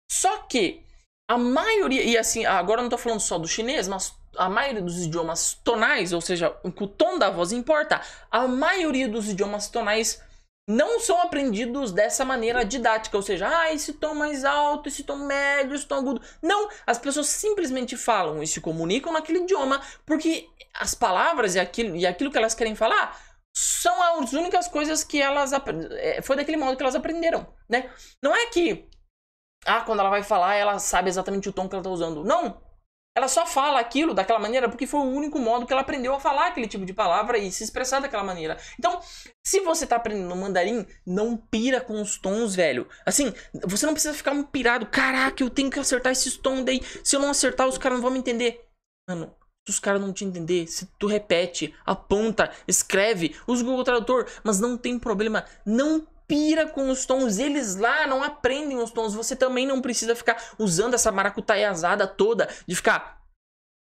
Só que a maioria, e assim, agora eu não tô falando só do chinês, mas a maioria dos idiomas tonais, ou seja, o tom da voz importa, a maioria dos idiomas tonais não são aprendidos dessa maneira didática, ou seja, esse tom mais alto, esse tom médio, esse tom agudo. Não, as pessoas simplesmente falam e se comunicam naquele idioma, porque as palavras e aquilo que elas querem falar são as únicas coisas que elas foi daquele modo que elas aprenderam, né? Não é que quando ela vai falar, ela sabe exatamente o tom que ela tá usando. Não! Ela só fala aquilo daquela maneira porque foi o único modo que ela aprendeu a falar aquele tipo de palavra e se expressar daquela maneira. Então, se você tá aprendendo mandarim, não pira com os tons, velho. Assim, você não precisa ficar pirado. Caraca, eu tenho que acertar esses tons daí. Se eu não acertar, os caras não vão me entender. Mano, se os caras não te entender, se tu repete, aponta, escreve, usa o Google Tradutor, mas não tem problema. Não pira com os tons, eles lá não aprendem os tons, você também não precisa ficar usando essa maracutaiazada toda, de ficar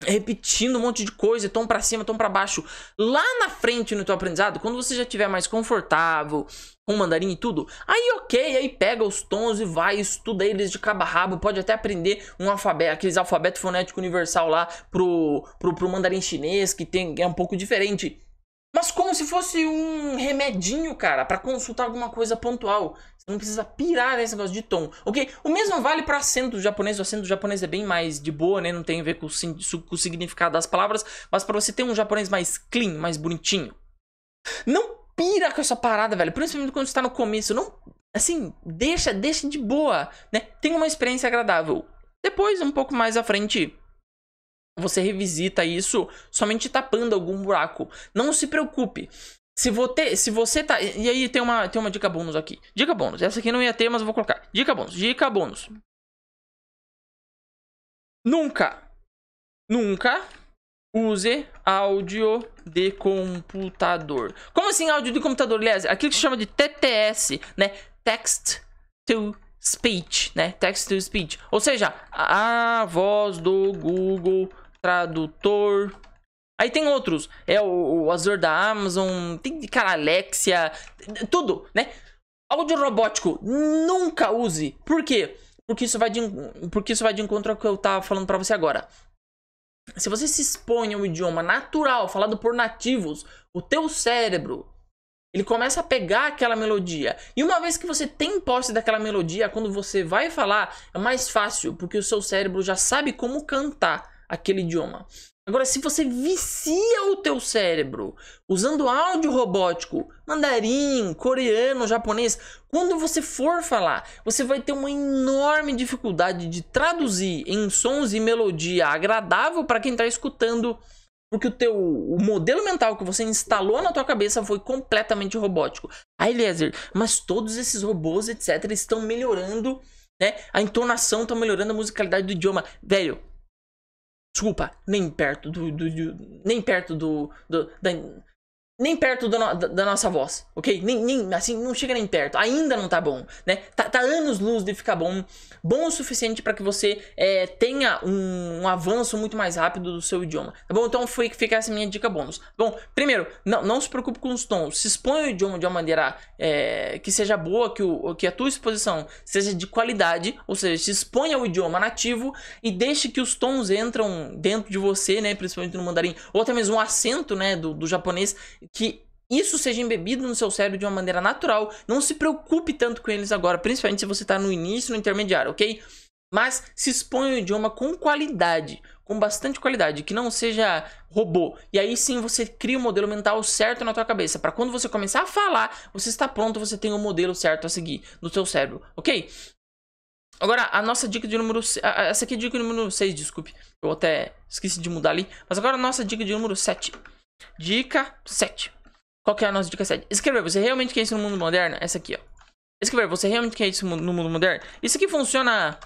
repetindo um monte de coisa, tom pra cima, tom pra baixo. Lá na frente no teu aprendizado, quando você já estiver mais confortável com o mandarim e tudo, aí ok, aí pega os tons e vai, estuda eles de cabo a rabo, pode até aprender um alfabeto, aqueles alfabeto fonético universal lá pro mandarim chinês, que é um pouco diferente. Mas como se fosse um remedinho, cara, pra consultar alguma coisa pontual. Você não precisa pirar nesse negócio de tom, ok? O mesmo vale pra acento japonês. O acento japonês é bem mais de boa, né? Não tem a ver com o significado das palavras. Mas pra você ter um japonês mais clean, mais bonitinho. Não pira com essa parada, velho. Principalmente quando você tá no começo. Não Assim, deixa de boa, né? Tem uma experiência agradável. Depois, um pouco mais à frente, você revisita isso somente tapando algum buraco. Não se preocupe. Se você tá... E aí tem uma dica bônus aqui. Dica bônus. Essa aqui não ia ter, mas eu vou colocar. Dica bônus. Dica bônus. Nunca use áudio de computador. Como assim áudio de computador, aliás? Aquilo que se chama de TTS, né? Text to Speech, né? Text to Speech. Ou seja, a voz do Google Tradutor. Aí tem outros. É o Azure da Amazon. Tem, cara, Alexia. Tudo, né? Áudio robótico. Nunca use. Por quê? Porque isso vai de encontro ao que eu tava falando pra você agora. Se você se expõe a um idioma natural, falado por nativos, o teu cérebro, ele começa a pegar aquela melodia. E uma vez que você tem posse daquela melodia, quando você vai falar, é mais fácil, porque o seu cérebro já sabe como cantar aquele idioma. Agora, se você vicia o teu cérebro usando áudio robótico, mandarim, coreano, japonês, quando você for falar, você vai ter uma enorme dificuldade de traduzir em sons e melodia agradável para quem está escutando, porque o modelo mental que você instalou na tua cabeça foi completamente robótico. Ah, Eliezer, mas todos esses robôs, etc, estão melhorando, né? A entonação está melhorando, a musicalidade do idioma. Velho, desculpa, nem perto da nossa voz, ok? Nem assim, não chega nem perto. Ainda não tá bom, né? Tá anos-luz de ficar bom. Bom o suficiente para que você tenha um avanço muito mais rápido do seu idioma, tá bom? Então fica essa minha dica bônus. Bom, primeiro, não se preocupe com os tons. Se expõe o idioma de uma maneira que seja boa, que a tua exposição seja de qualidade, ou seja, se exponha ao idioma nativo e deixe que os tons entram dentro de você, né? Principalmente no mandarim, ou até mesmo um acento, né? Do japonês, que isso seja embebido no seu cérebro de uma maneira natural. Não se preocupe tanto com eles agora, principalmente se você está no início, no intermediário, ok? Mas se expõe o idioma com qualidade, com bastante qualidade, que não seja robô. E aí sim você cria o modelo mental certo na tua cabeça, para quando você começar a falar, você está pronto, você tem o modelo certo a seguir no seu cérebro, ok? Agora, a nossa dica de número... Essa aqui é a dica número 6, desculpe. Eu até esqueci de mudar ali. Mas agora a nossa dica de número 7. Dica 7. Qual que é a nossa dica 7? Escrever. Você realmente quer isso no mundo moderno? Essa aqui, ó. Escrever. Você realmente quer isso no mundo moderno? Isso aqui funciona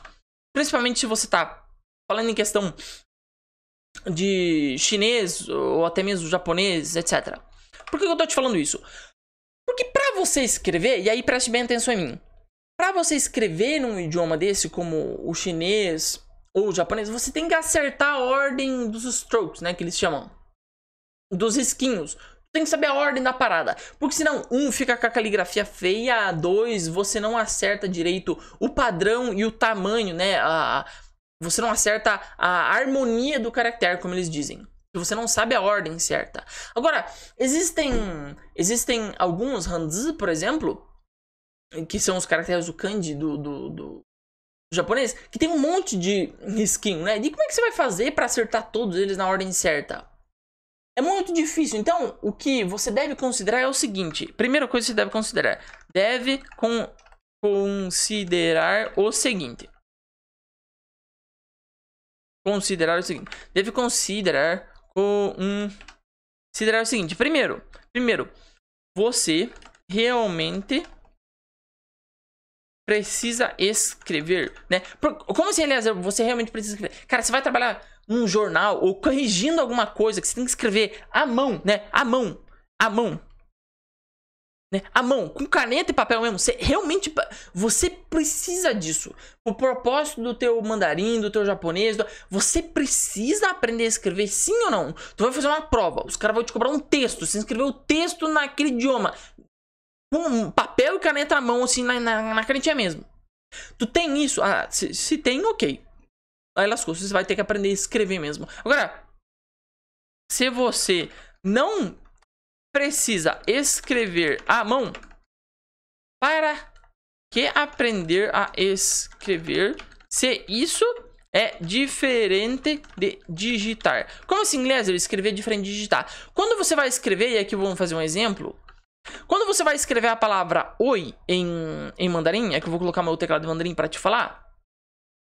principalmente se você tá falando em questão de chinês ou até mesmo japonês, etc. Por que eu tô te falando isso? Porque pra você escrever, e aí preste bem atenção em mim, pra você escrever num idioma desse como o chinês ou o japonês, você tem que acertar a ordem dos strokes, né, que eles chamam, dos risquinhos. Tem que saber a ordem da parada, porque senão, fica com a caligrafia feia, 2, você não acerta direito o padrão e o tamanho, né, você não acerta a harmonia do caractere, como eles dizem. Se você não sabe a ordem certa. Agora, existem alguns hanzi, por exemplo, que são os caracteres do kanji do japonês, que tem um monte de risquinho, né? E como é que você vai fazer para acertar todos eles na ordem certa? É muito difícil. Então, o que você deve considerar é o seguinte. Primeira coisa que você deve considerar. Considerar o seguinte. Deve considerar o seguinte. Primeiro, você realmente precisa escrever, né? Como assim, aliás, você realmente precisa escrever? Cara, você vai trabalhar num jornal ou corrigindo alguma coisa que você tem que escrever à mão, né? À mão, né? À mão, com caneta e papel mesmo. Você precisa disso. O propósito do teu mandarim, do teu japonês, você precisa aprender a escrever, sim ou não? Tu vai fazer uma prova, os caras vão te cobrar um texto, você escreveu o texto naquele idioma, com papel e caneta à mão, assim, na canetinha mesmo. Tu tem isso? Ah, se tem, ok. Aí lascou, você vai ter que aprender a escrever mesmo. Agora, se você não precisa escrever à mão, para que aprender a escrever se isso é diferente de digitar? Como assim, inglês? Escrever é diferente de digitar. Quando você vai escrever, e aqui vamos fazer um exemplo. Quando você vai escrever a palavra oi em mandarim, é que eu vou colocar meu teclado de mandarim pra te falar,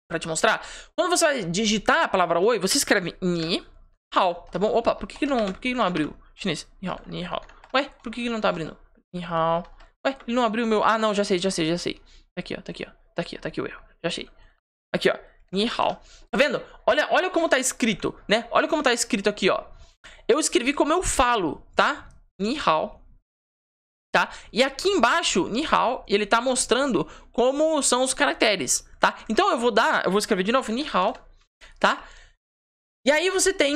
pra te mostrar. Quando você vai digitar a palavra oi, você escreve ni hao, tá bom? Opa, por que não abriu? Chinês, ni hao, ni hao. Ué, por que não tá abrindo? Ni hao. Ué, ele não abriu o meu... Ah, não, já sei. Tá aqui, ó, tá aqui o erro. Já achei. Aqui, ó, ni hao. Tá vendo? Olha como tá escrito, né? Olha como tá escrito aqui, ó. Eu escrevi como eu falo, tá? Ni hao. Tá? E aqui embaixo, ni hao, ele tá mostrando como são os caracteres, tá? Então eu vou escrever de novo, ni hao, tá? E aí você tem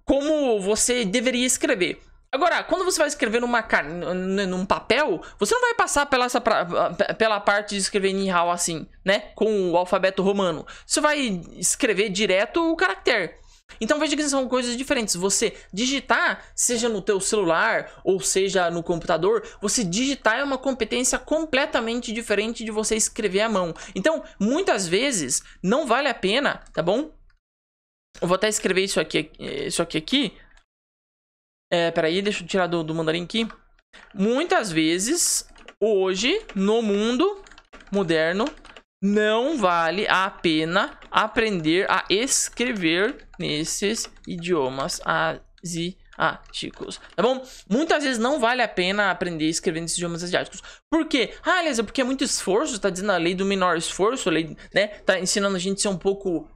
como você deveria escrever. Agora, quando você vai escrever num papel, você não vai passar pela parte de escrever ni hao assim, né? Com o alfabeto romano. Você vai escrever direto o caractere. Então veja que são coisas diferentes. Você digitar, seja no teu celular ou seja no computador, você digitar é uma competência completamente diferente de você escrever à mão. Então, muitas vezes, não vale a pena, tá bom? Eu vou até escrever isso aqui. Peraí, deixa eu tirar do mandarim aqui. Muitas vezes, hoje, no mundo moderno, não vale a pena aprender a escrever nesses idiomas asiáticos, tá bom? Muitas vezes não vale a pena aprender a escrever nesses idiomas asiáticos. Por quê? Ah, Elisa, porque é muito esforço, tá dizendo a lei do menor esforço, né? Tá ensinando a gente a ser um pouco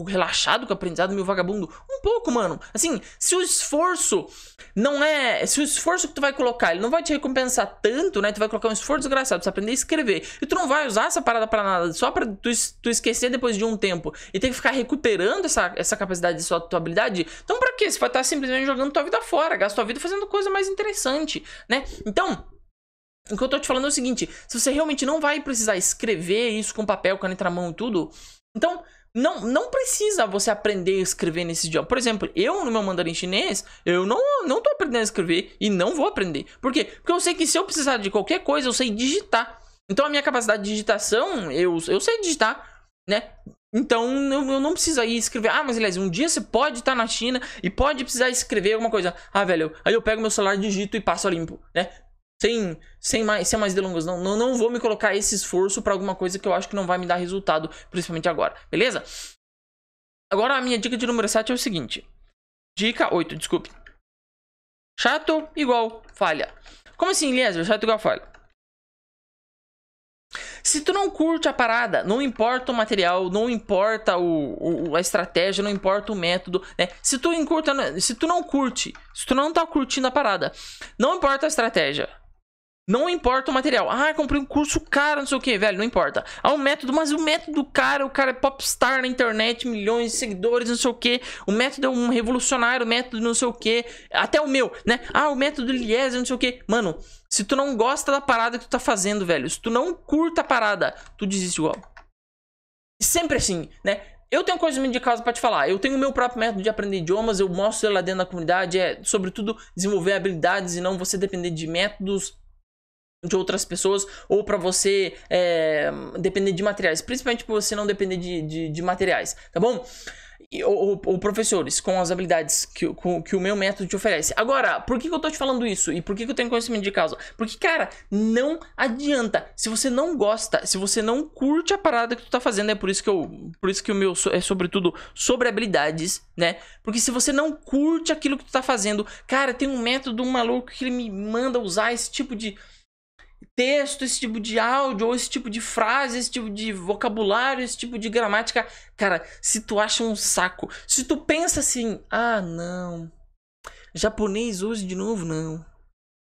relaxado com o aprendizado, meu vagabundo. Um pouco, mano. Assim, se o esforço que tu vai colocar, ele não vai te recompensar tanto, né? Tu vai colocar um esforço desgraçado, tu vai aprender a escrever. E tu não vai usar essa parada pra nada, só pra tu esquecer depois de um tempo. E ter que ficar recuperando essa capacidade de tua habilidade. Então pra quê? Você vai estar simplesmente jogando tua vida fora, gasta tua vida fazendo coisa mais interessante, né? Então, o que eu tô te falando é o seguinte: se você realmente não vai precisar escrever isso com papel, caneta na mão e tudo, então não precisa você aprender a escrever nesse idioma. Por exemplo, eu no meu mandarim chinês, eu não tô aprendendo a escrever e não vou aprender. Por quê? Porque eu sei que se eu precisar de qualquer coisa, eu sei digitar. Então a minha capacidade de digitação, eu sei digitar, né? Então eu não preciso ir escrever. Ah, mas aliás, um dia você pode estar na China e pode precisar escrever alguma coisa. Ah, velho, aí eu pego meu celular, digito e passo a limpo, né? Sem mais delongas, não vou me colocar esse esforço pra alguma coisa que eu acho que não vai me dar resultado, principalmente agora, beleza? Agora a minha dica de número 7 é o seguinte. Dica 8, desculpe. Chato igual falha. Como assim, Eliezer? Chato igual falha. Se tu não curte a parada, não importa o material, não importa a estratégia, não importa o método, né? Se tu não tá curtindo a parada, não importa a estratégia, não importa o material. Ah, comprei um curso caro, não sei o que, velho, não importa. Ah, o método, mas o método cara, o cara é popstar na internet, milhões de seguidores, não sei o que. O método é um revolucionário, o método não sei o que. Até o meu, né? Ah, o método Eliezer, não sei o que. Mano, se tu não gosta da parada que tu tá fazendo, velho, se tu não curta a parada, tu desiste igual. Sempre assim, né? Eu tenho coisas de casa pra te falar. Eu tenho o meu próprio método de aprender idiomas, eu mostro ele lá dentro da comunidade. É, sobretudo, desenvolver habilidades e não você depender de métodos de outras pessoas, ou pra você depender de materiais, principalmente pra você não depender de materiais, tá bom? Ou professores com as habilidades que o meu método te oferece. Agora, por que eu tô te falando isso? E por que eu tenho conhecimento de causa? Porque, cara, não adianta. Se você não gosta, se você não curte a parada que tu tá fazendo, é por isso que o meu é sobretudo sobre habilidades, né? Porque se você não curte aquilo que tu tá fazendo, cara, tem um método maluco que ele me manda usar esse tipo de texto, esse tipo de áudio, ou esse tipo de frase, esse tipo de vocabulário, esse tipo de gramática. Cara, se tu acha um saco, se tu pensa assim, ah, não, japonês hoje de novo, não.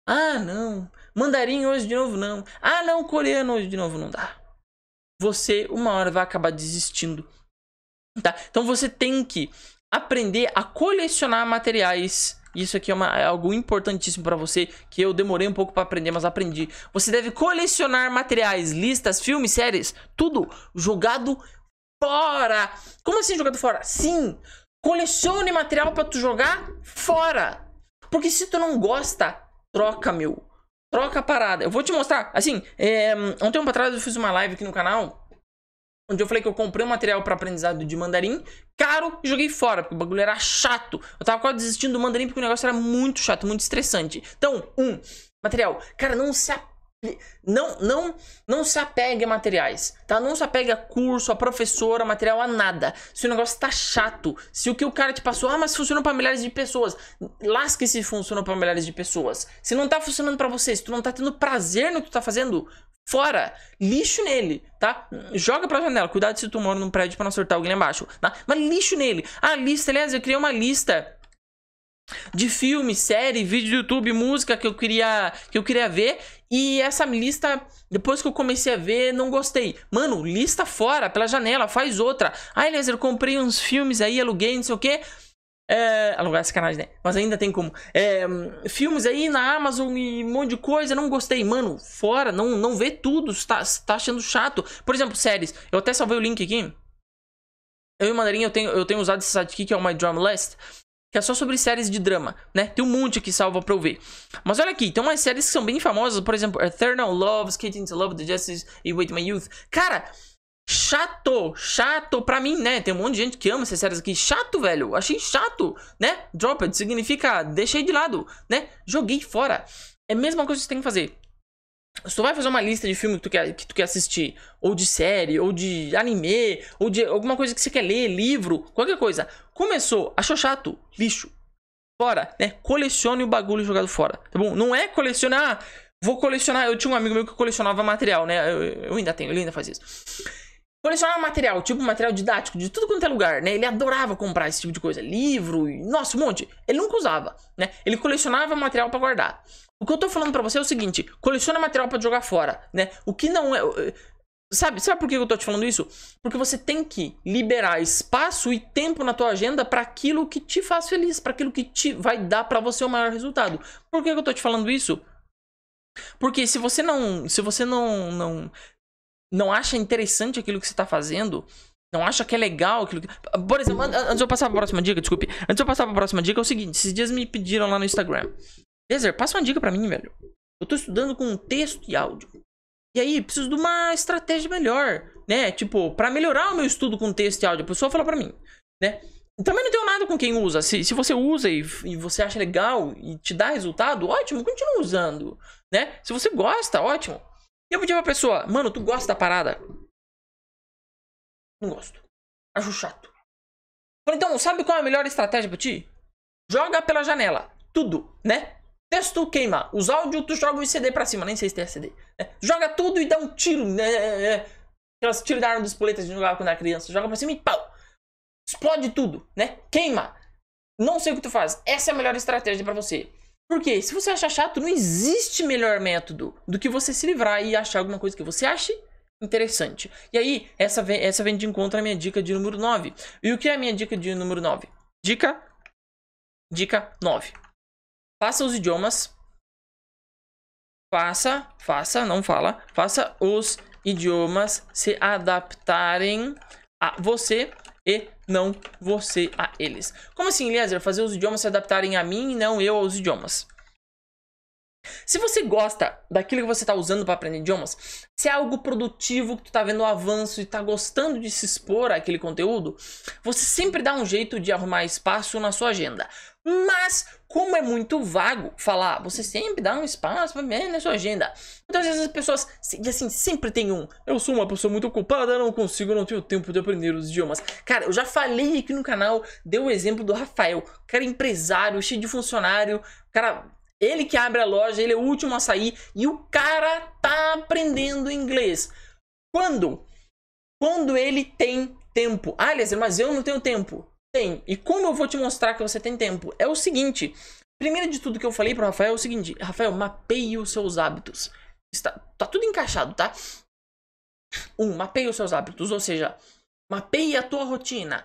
Ah, não, mandarim hoje de novo, não. Ah, não, coreano hoje de novo, não dá. Você, uma hora, vai acabar desistindo, tá? Então você tem que aprender a colecionar materiais. Isso aqui é algo importantíssimo pra você, que eu demorei um pouco pra aprender, mas aprendi. Você deve colecionar materiais, listas, filmes, séries, tudo jogado fora. Como assim jogado fora? Sim, colecione material pra tu jogar fora. Porque se tu não gosta, troca, meu. Troca a parada. Eu vou te mostrar, assim, um tempo atrás eu fiz uma live aqui no canal, onde eu falei que eu comprei um material para aprendizado de mandarim caro e joguei fora, porque o bagulho era chato. Eu tava quase desistindo do mandarim porque o negócio era muito chato, muito estressante. Então, Material. Cara, não se apegue a materiais, tá? Não se apegue a curso, a professora, a material, a nada. Se o negócio tá chato, se o que o cara te passou, mas funcionou pra milhares de pessoas, lasque se funcionou pra milhares de pessoas. Se não tá funcionando pra você, se tu não tá tendo prazer no que tu tá fazendo, fora, lixo nele, tá? Joga pra janela, cuidado se tu mora num prédio pra não acertar alguém lá embaixo, tá? Mas lixo nele. Ah, lista, aliás, eu criei uma lista de filme, série, vídeo do YouTube, música que eu queria ver. E essa lista, depois que eu comecei a ver, não gostei. Mano, lista fora, pela janela, faz outra. Ah, Eliezer, eu comprei uns filmes aí, aluguei, não sei o que. Alugar essa canagem, né? Mas ainda tem como. Filmes aí na Amazon e um monte de coisa, não gostei. Mano, fora, não vê tudo, tá achando chato. Por exemplo, séries. Eu até salvei o link aqui. Eu e o Mandarim, eu tenho usado esse site aqui, que é o My Drama List, que é só sobre séries de drama, né? Tem um monte aqui salva pra eu ver. Mas olha aqui, tem umas séries que são bem famosas, por exemplo, Eternal Love, Skating to Love, The Justice e Wait My Youth. Cara, chato pra mim, né? Tem um monte de gente que ama essas séries aqui. Chato, velho, achei chato, né? Dropped significa deixei de lado, né? Joguei fora. É a mesma coisa que você tem que fazer. Se tu vai fazer uma lista de filme que tu quer assistir, ou de série, ou de anime, ou de alguma coisa que você quer ler, livro, qualquer coisa. Começou, achou chato, lixo, fora, né? Colecione o bagulho jogado fora, tá bom? Não é colecionar, vou colecionar. Eu tinha um amigo meu que colecionava material, né? Eu ainda tenho, ele ainda faz isso. Colecionar material, tipo material didático, de tudo quanto é lugar, né? Ele adorava comprar esse tipo de coisa, livro, e, nossa, um monte. Ele nunca usava, né? Ele colecionava material pra guardar. O que eu tô falando pra você é o seguinte, coleciona material pra jogar fora, né? O que não é... Sabe por que eu tô te falando isso? Porque você tem que liberar espaço e tempo na tua agenda pra aquilo que te faz feliz, pra aquilo que te vai dar pra você o maior resultado. Por que eu tô te falando isso? Porque se você não acha interessante aquilo que você tá fazendo, não acha que é legal aquilo que... Por exemplo, antes de eu passar pra próxima dica, desculpe. Antes de eu passar pra próxima dica, é o seguinte, esses dias me pediram lá no Instagram. Eliezer, passa uma dica pra mim, velho. Eu tô estudando com texto e áudio. E aí, preciso de uma estratégia melhor, né? Tipo, pra melhorar o meu estudo com texto e áudio. A pessoa fala pra mim, né? Também não tenho nada com quem usa. Se você usa e você acha legal e te dá resultado, ótimo, continua usando, né? Se você gosta, ótimo. E eu pedi pra pessoa, mano, tu gosta da parada? Não gosto. Acho chato. Falei, então, sabe qual é a melhor estratégia pra ti? Joga pela janela. Tudo, né? Texto queima. Os áudios tu joga o CD pra cima. Nem sei se tem CD. Né? Joga tudo e dá um tiro. Né? Aquelas tiros da arma dos poletas que a gente jogava quando era criança. Joga pra cima e pau. Explode tudo, né? Queima. Não sei o que tu faz. Essa é a melhor estratégia pra você. Por quê? Se você achar chato, não existe melhor método do que você se livrar e achar alguma coisa que você ache interessante. E aí, essa vem de encontro à minha dica de número 9. E o que é a minha dica de número 9? Dica 9. Faça os idiomas. Faça os idiomas se adaptarem a você e não você a eles. Como assim, Eliezer? Fazer os idiomas se adaptarem a mim e não eu aos idiomas. Se você gosta daquilo que você está usando para aprender idiomas, se é algo produtivo, que tu tá vendo o avanço e tá gostando de se expor àquele conteúdo, você sempre dá um jeito de arrumar espaço na sua agenda. Mas, como é muito vago falar, você sempre dá um espaço para ver na sua agenda. Muitas vezes as pessoas, assim, sempre tem eu sou uma pessoa muito ocupada, não tenho tempo de aprender os idiomas. Cara, eu já falei aqui no canal, dei o exemplo do Rafael, cara empresário, cheio de funcionário, cara... Ele que abre a loja, ele é o último a sair e o cara tá aprendendo inglês. Quando ele tem tempo. Ah, Eliezer, mas eu não tenho tempo. Tem. E como eu vou te mostrar que você tem tempo? É o seguinte. Primeiro de tudo que eu falei pro Rafael é o seguinte. Rafael, mapeie os seus hábitos. Tá tudo encaixado, tá? Mapeie os seus hábitos. Ou seja, mapeie a tua rotina.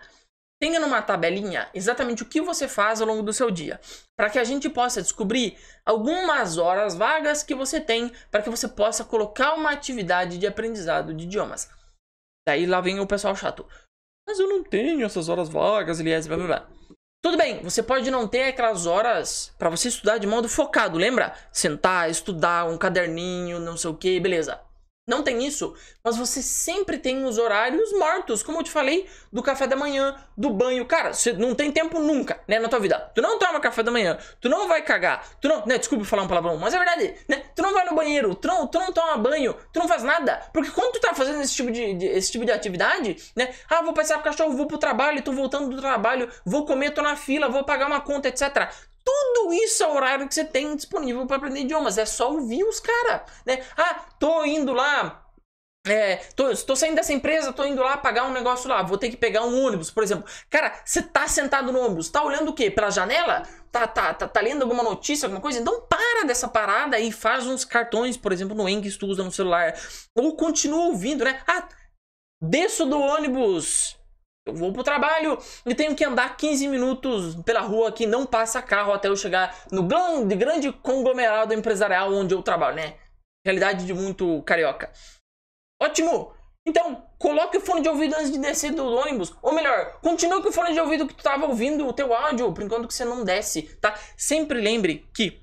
Tenha numa tabelinha exatamente o que você faz ao longo do seu dia, para que a gente possa descobrir algumas horas vagas que você tem, para que você possa colocar uma atividade de aprendizado de idiomas. Daí lá vem o pessoal chato. Mas eu não tenho essas horas vagas, Eliezer, blá blá blá. Tudo bem, você pode não ter aquelas horas para você estudar de modo focado, lembra? Sentar, estudar, um caderninho, não sei o que, beleza. Não tem isso, mas você sempre tem os horários mortos, como eu te falei, do café da manhã, do banho. Cara, você não tem tempo nunca, né, na tua vida. Tu não toma café da manhã, tu não vai cagar, tu não, né, desculpa falar um palavrão, mas é verdade, né, tu não vai no banheiro, tu não toma banho, tu não faz nada. Porque quando tu tá fazendo esse tipo de atividade, né, vou passear com o cachorro, vou pro trabalho, tô voltando do trabalho, vou comer, tô na fila, vou pagar uma conta, etc. Tudo isso é o horário que você tem disponível para aprender idiomas. É só ouvir os caras, né? Tô indo lá, tô saindo dessa empresa, tô indo lá pagar um negócio lá, vou ter que pegar um ônibus, por exemplo. Cara, você tá sentado no ônibus, tá olhando o quê? Pela janela? Tá lendo alguma notícia, alguma coisa? Então para dessa parada e faz uns cartões, por exemplo, no English, tu usa no celular. Ou continua ouvindo, né? Desço do ônibus, eu vou pro trabalho e tenho que andar 15 minutos pela rua que não passa carro até eu chegar no grande conglomerado empresarial onde eu trabalho, né? Realidade de muito carioca. Ótimo! Então, coloque o fone de ouvido antes de descer do ônibus. Ou melhor, continue com o fone de ouvido que tu tava ouvindo o teu áudio, por enquanto que você não desce, tá? Sempre lembre que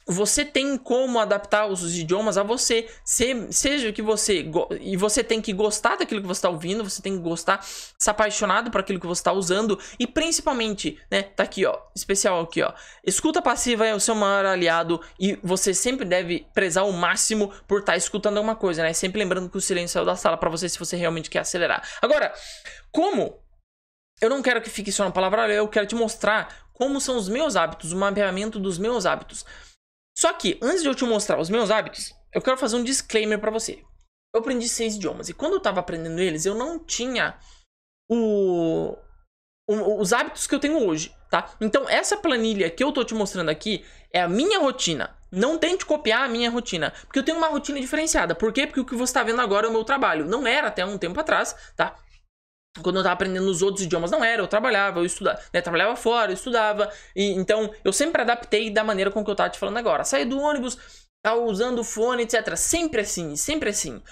você tem como adaptar os idiomas a você, seja que você... E você tem que gostar daquilo que você está ouvindo, você tem que gostar, ser apaixonado por aquilo que você está usando. E principalmente, né, tá aqui, ó, especial aqui, ó. Escuta passiva é o seu maior aliado e você sempre deve prezar o máximo por estar escutando alguma coisa, né? Sempre lembrando que o silêncio saiu da sala para você se você realmente quer acelerar. Agora, como... Eu não quero que fique só na palavra, eu quero te mostrar como são os meus hábitos, o mapeamento dos meus hábitos. Só que, antes de eu te mostrar os meus hábitos, eu quero fazer um disclaimer pra você. Eu aprendi 6 idiomas, e quando eu tava aprendendo eles, eu não tinha os hábitos que eu tenho hoje, tá? Então, essa planilha que eu tô te mostrando aqui é a minha rotina. Não tente copiar a minha rotina, porque eu tenho uma rotina diferenciada. Por quê? Porque o que você tá vendo agora é o meu trabalho. Não era até um tempo atrás, tá? Quando eu tava aprendendo os outros idiomas, não era, eu trabalhava, eu estudava, né? Trabalhava fora, eu estudava, e então eu sempre adaptei da maneira com que eu tava te falando agora. Saí do ônibus, tava usando o fone, etc. Sempre assim, sempre assim.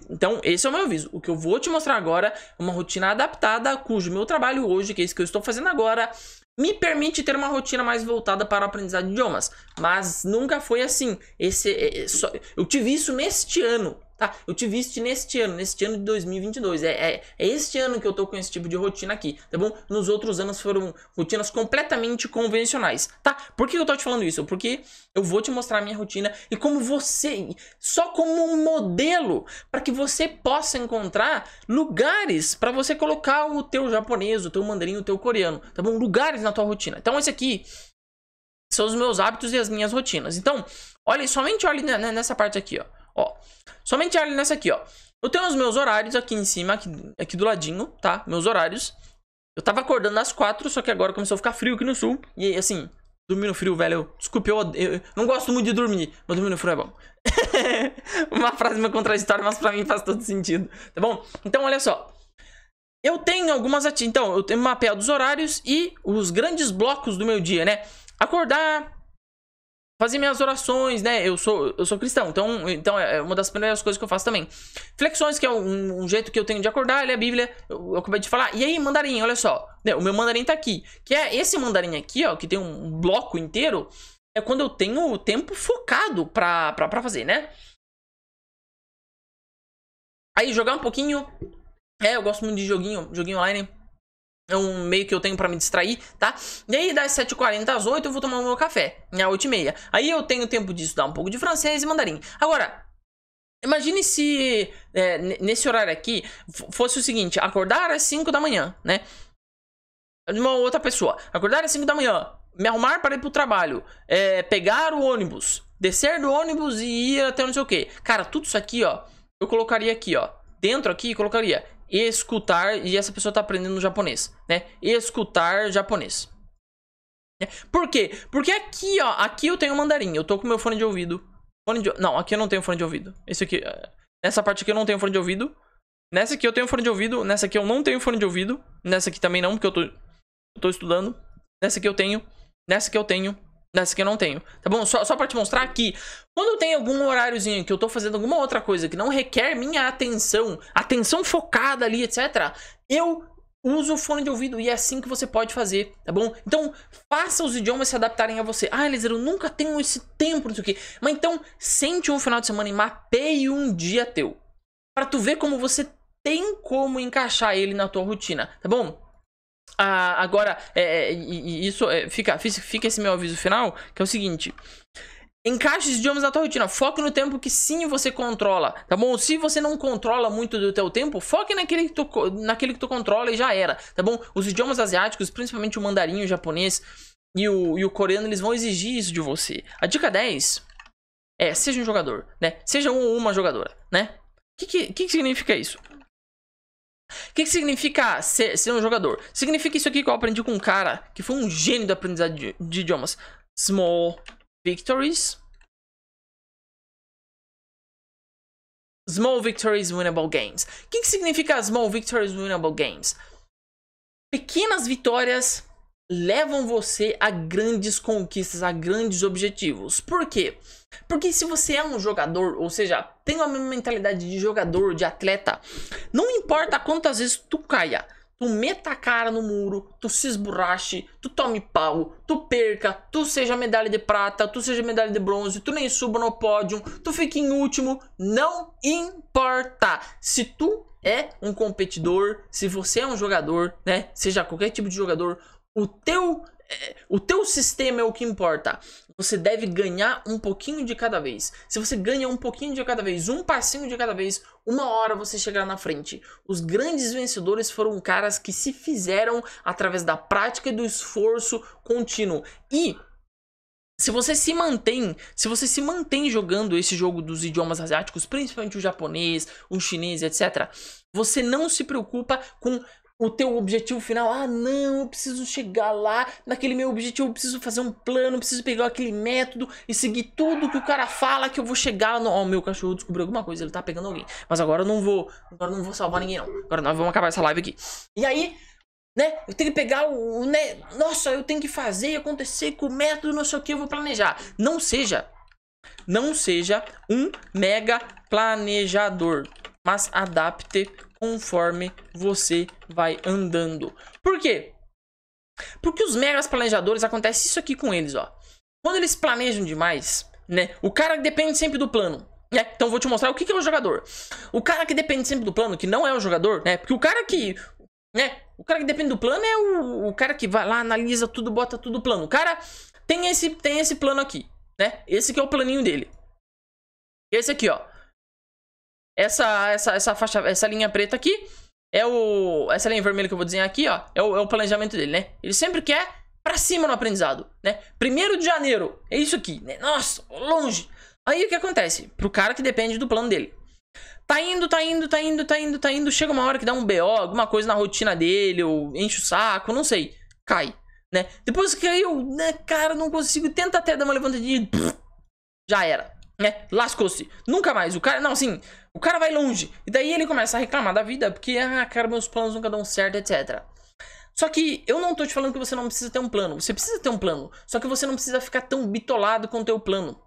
Então, esse é o meu aviso. O que eu vou te mostrar agora é uma rotina adaptada, cujo meu trabalho hoje, que é isso que eu estou fazendo agora, me permite ter uma rotina mais voltada para o aprendizado de idiomas. Mas nunca foi assim. Eu tive isso neste ano. Tá, eu tive isso neste ano de 2022, é este ano que eu tô com esse tipo de rotina aqui, tá bom? Nos outros anos foram rotinas completamente convencionais, tá? Por que eu tô te falando isso? Porque eu vou te mostrar a minha rotina e como você, só como um modelo, para que você possa encontrar lugares para você colocar o teu japonês, o teu mandarim, o teu coreano, tá bom? Lugares na tua rotina. Então esse aqui são os meus hábitos e as minhas rotinas. Então, somente olhe nessa parte aqui, ó. Somente olhe nessa aqui, ó. Eu tenho os meus horários aqui em cima, aqui do ladinho, tá? Meus horários. Eu tava acordando às 4, só que agora começou a ficar frio aqui no sul. E assim, dormir no frio, velho, desculpe, eu não gosto muito de dormir, mas dormir no frio é bom. Uma frase meio contraditória, mas pra mim faz todo sentido, tá bom? Então, olha só. Eu tenho algumas atividades. Então, eu tenho mapeado os horários e os grandes blocos do meu dia, né? Acordar, fazer minhas orações, né? Eu sou cristão, então é uma das primeiras coisas que eu faço também. Flexões, que é um jeito que eu tenho de acordar, ler a Bíblia, eu acabei de falar. E aí, mandarim, olha só, né? O meu mandarim tá aqui, que é esse mandarim aqui, ó, que tem um bloco inteiro, é quando eu tenho o tempo focado pra fazer, né? Aí, jogar um pouquinho, eu gosto muito de joguinho online. É um meio que eu tenho pra me distrair, tá? E aí, das 7h40 às 8 eu vou tomar o meu café, às 8h30. Aí eu tenho tempo de estudar um pouco de francês e mandarim. Agora, imagine se nesse horário aqui fosse o seguinte: acordar às 5 da manhã, né? De uma outra pessoa. Acordar às 5 da manhã, me arrumar para ir pro trabalho, pegar o ônibus, descer do ônibus e ir até não sei o que. Cara, tudo isso aqui, ó, eu colocaria aqui, ó. Dentro aqui, colocaria escutar, e essa pessoa tá aprendendo japonês, né? Escutar japonês. Por quê? Porque aqui, ó, aqui eu tenho mandarim, eu tô com meu fone de ouvido. Não, aqui eu não tenho fone de ouvido. Esse aqui, nessa parte aqui eu não tenho fone de ouvido. Nessa aqui eu tenho fone de ouvido, nessa aqui eu não tenho fone de ouvido. Nessa aqui também não, porque eu tô estudando. Nessa aqui eu tenho, nessa aqui eu tenho. Nessa aqui eu não tenho, tá bom? Só pra te mostrar aqui, quando eu tenho algum horáriozinho que eu tô fazendo alguma outra coisa que não requer minha atenção focada ali, etc., eu usa o fone de ouvido e é assim que você pode fazer, tá bom? Então, faça os idiomas se adaptarem a você. Ah, Eliezer, eu nunca tenho esse tempo, não sei o quê. Mas então, sente um final de semana e mapeie um dia teu. Pra tu ver como você tem como encaixar ele na tua rotina, tá bom? Agora, fica esse meu aviso final, que é o seguinte... Encaixe os idiomas na tua rotina, foque no tempo que sim você controla, tá bom? Se você não controla muito do teu tempo, foque naquele que tu controla e já era, tá bom? Os idiomas asiáticos, principalmente o mandarim, o japonês e o coreano, eles vão exigir isso de você. A dica 10 é, seja um jogador, né? Seja um ou uma jogadora, né? O que significa isso? O que significa ser um jogador? Significa isso aqui que eu aprendi com um cara que foi um gênio da aprendizagem de idiomas. Small victories. Small victories, winnable games. O que significa small victories, winnable games? Pequenas vitórias levam você a grandes conquistas, a grandes objetivos. Por quê? Porque se você é um jogador, ou seja, tem a mesma mentalidade de jogador, de atleta, não importa quantas vezes tu caia, tu meta a cara no muro, tu se esborrache, tu tome pau, tu perca, tu seja medalha de prata, tu seja medalha de bronze, tu nem suba no pódio, tu fique em último, não importa. Se tu é um competidor, se você é um jogador, né, seja qualquer tipo de jogador, o teu sistema é o que importa. Você deve ganhar um pouquinho de cada vez. Se você ganha um pouquinho de cada vez, um passinho de cada vez, uma hora você chegará na frente. Os grandes vencedores foram caras que se fizeram através da prática e do esforço contínuo. E se você se mantém jogando esse jogo dos idiomas asiáticos, principalmente o japonês, o chinês, etc., você não se preocupa com o teu objetivo final. Ah, não, eu preciso chegar lá, naquele meu objetivo, eu preciso fazer um plano, eu preciso pegar aquele método e seguir tudo que o cara fala que eu vou chegar no... Ó, meu cachorro descobriu alguma coisa, ele tá pegando alguém. Mas agora eu não vou salvar ninguém, não. Agora nós vamos acabar essa live aqui. E aí, né, eu tenho que pegar né, nossa, eu tenho que fazer acontecer com o método, não sei o que, eu vou planejar. Não seja um mega planejador, mas adapte conforme você vai andando. Por quê? Porque os megas planejadores, acontece isso aqui com eles, ó. Quando eles planejam demais, né? O cara depende sempre do plano, né? Então vou te mostrar o que é o jogador. O cara que depende sempre do plano, que não é o jogador, né? Porque o cara que, né? O cara que depende do plano é o cara que vai lá, analisa tudo, bota tudo no plano. O cara tem esse plano aqui, né? Esse aqui é o planinho dele. Esse aqui, ó. Essa faixa, essa linha preta aqui é essa linha vermelha que eu vou desenhar aqui, ó, é o planejamento dele, né? Ele sempre quer pra cima no aprendizado, né? 1º de janeiro, é isso aqui, né? Nossa, longe. Aí o que acontece? Pro cara que depende do plano dele. Tá indo, chega uma hora que dá um BO, alguma coisa na rotina dele, ou enche o saco, não sei, cai, né? Depois que caiu, né, cara, não consigo, tenta até dar uma levantadinha e já era, né? Lascou-se, nunca mais, o cara, não, assim, o cara vai longe, e daí ele começa a reclamar da vida, porque, cara, meus planos nunca dão certo, etc. Só que eu não tô te falando que você não precisa ter um plano, você precisa ter um plano, só que você não precisa ficar tão bitolado com o teu plano.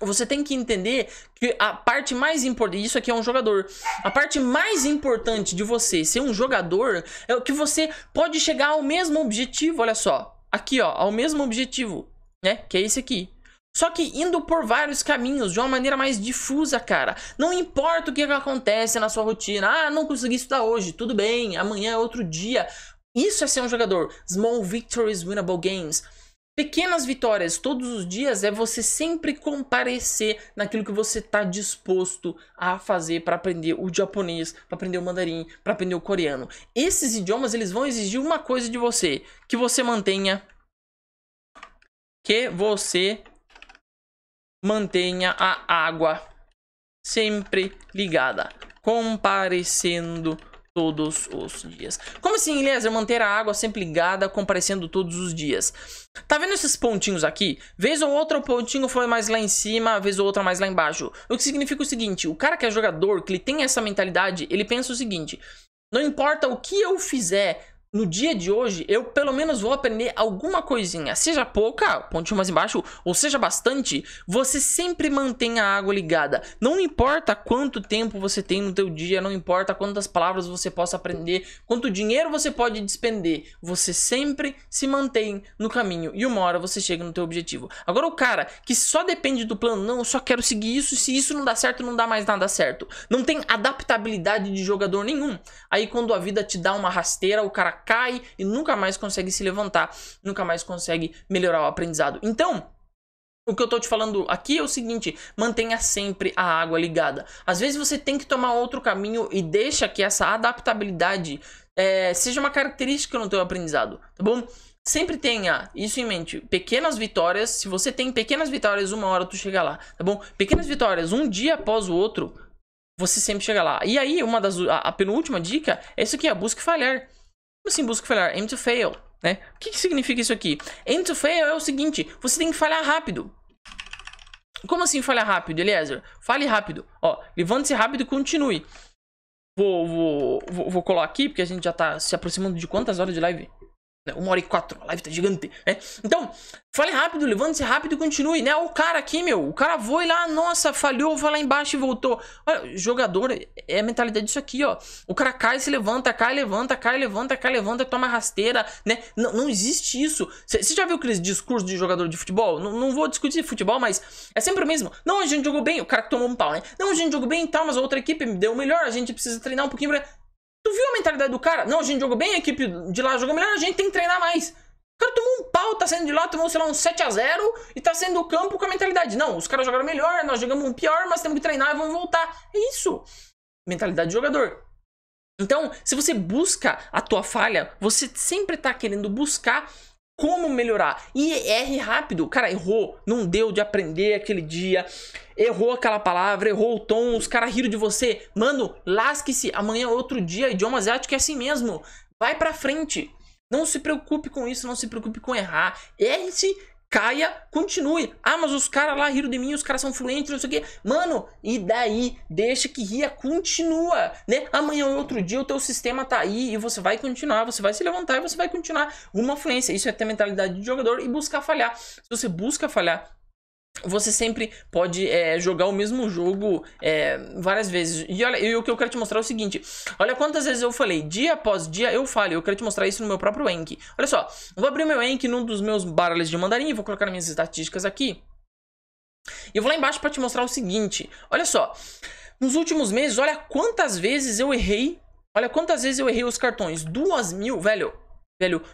Você tem que entender que a parte mais importante, isso aqui é um jogador, a parte mais importante de você ser um jogador é que você pode chegar ao mesmo objetivo, olha só, aqui ó, ao mesmo objetivo, né, que é esse aqui. Só que indo por vários caminhos, de uma maneira mais difusa, cara. Não importa o que acontece na sua rotina. Ah, não consegui estudar hoje. Tudo bem, amanhã é outro dia. Isso é ser um jogador. Small victories, winnable games. Pequenas vitórias todos os dias é você sempre comparecer naquilo que você está disposto a fazer para aprender o japonês, para aprender o mandarim, para aprender o coreano. Esses idiomas, eles vão exigir uma coisa de você. Que você mantenha a água sempre ligada, comparecendo todos os dias. Como assim, Eliezer, manter a água sempre ligada, comparecendo todos os dias? Tá vendo esses pontinhos aqui? Vez ou outra o pontinho foi mais lá em cima, vez ou outra mais lá embaixo. O que significa o seguinte, o cara que é jogador, que ele tem essa mentalidade, ele pensa o seguinte, não importa o que eu fizer no dia de hoje, eu pelo menos vou aprender alguma coisinha. Seja pouca, pontinho mais embaixo, ou seja bastante, você sempre mantém a água ligada. Não importa quanto tempo você tem no teu dia, não importa quantas palavras você possa aprender, quanto dinheiro você pode despender, você sempre se mantém no caminho e uma hora você chega no teu objetivo. Agora o cara que só depende do plano, não, eu só quero seguir isso, se isso não dá certo, não dá mais nada certo. Não tem adaptabilidade de jogador nenhum. Aí quando a vida te dá uma rasteira, o cara cai e nunca mais consegue se levantar, nunca mais consegue melhorar o aprendizado. Então, o que eu tô te falando aqui é o seguinte, mantenha sempre a água ligada. Às vezes você tem que tomar outro caminho e deixa que essa adaptabilidade seja uma característica no teu aprendizado, tá bom? Sempre tenha isso em mente, pequenas vitórias, se você tem pequenas vitórias, uma hora tu chega lá, tá bom? Pequenas vitórias, um dia após o outro, você sempre chega lá. E aí, a penúltima dica é isso aqui, busca falhar. Como assim busca falhar? Aim to fail, né? O que significa isso aqui? Aim to fail é o seguinte, você tem que falhar rápido. Como assim falhar rápido, Eliezer? Fale rápido. Ó, levante-se rápido e continue. Vou colar aqui, porque a gente já tá se aproximando de quantas horas de live? 1h04, a live tá gigante, né? Então, fale rápido, levante-se rápido e continue, né? O cara aqui, meu, o cara foi lá, nossa, falhou, foi lá embaixo e voltou. Olha, jogador, é a mentalidade disso aqui, ó. O cara cai, se levanta, cai, levanta, cai, levanta, cai, levanta, toma rasteira, né? Não existe isso. Você já viu aqueles discursos de jogador de futebol? Não vou discutir futebol, mas é sempre o mesmo. Não, a gente jogou bem, o cara que tomou um pau, né? Não, a gente jogou bem e tal, mas a outra equipe me deu melhor, a gente precisa treinar um pouquinho pra... Tu viu a mentalidade do cara? Não, a gente jogou bem, a equipe de lá jogou melhor, a gente tem que treinar mais. O cara tomou um pau, tá saindo de lá, tomou, sei lá, um 7-0 e tá saindo do campo com a mentalidade. Não, os caras jogaram melhor, nós jogamos um pior, mas temos que treinar e vamos voltar. É isso. Mentalidade de jogador. Então, se você busca a tua falha, você sempre tá querendo buscar como melhorar. E erre rápido. O cara errou, não deu de aprender aquele dia, errou aquela palavra, errou o tom, os caras riram de você. Mano, lasque-se, amanhã é outro dia, idioma asiático é assim mesmo. Vai pra frente. Não se preocupe com isso, não se preocupe com errar. Erre-se, caia, continue. Ah, mas os caras lá riram de mim, os caras são fluentes, não sei o quê. Mano, e daí? Deixa que ria, continua, né? Amanhã ou outro dia o teu sistema tá aí e você vai continuar, você vai se levantar e você vai continuar uma fluência. Isso é ter mentalidade de jogador e buscar falhar. Se você busca falhar, você sempre pode jogar o mesmo jogo várias vezes. E olha, o que eu quero te mostrar é o seguinte. Olha quantas vezes eu falei, dia após dia eu falho. Eu quero te mostrar isso no meu próprio Anki. Olha só, eu vou abrir o meu Anki num dos meus baralhos de mandarim. Vou colocar minhas estatísticas aqui. E eu vou lá embaixo para te mostrar o seguinte. Olha só, nos últimos meses, olha quantas vezes eu errei. Olha quantas vezes eu errei os cartões. 2.000, velho,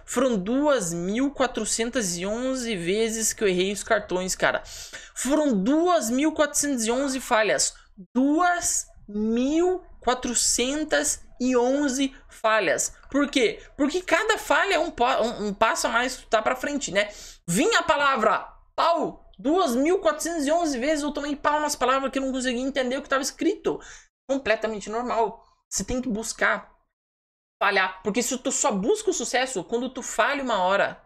foram 2.411 vezes que eu errei os cartões, cara. Foram 2.411 falhas. 2.411 falhas. Por quê? Porque cada falha é um passo a mais que tu tá pra frente, né? Vinha a palavra pau. 2.411 vezes eu tomei pau nas palavras que eu não consegui entender o que estava escrito. Completamente normal. Você tem que buscar falhar, porque se tu só busca o sucesso, quando tu falha uma hora,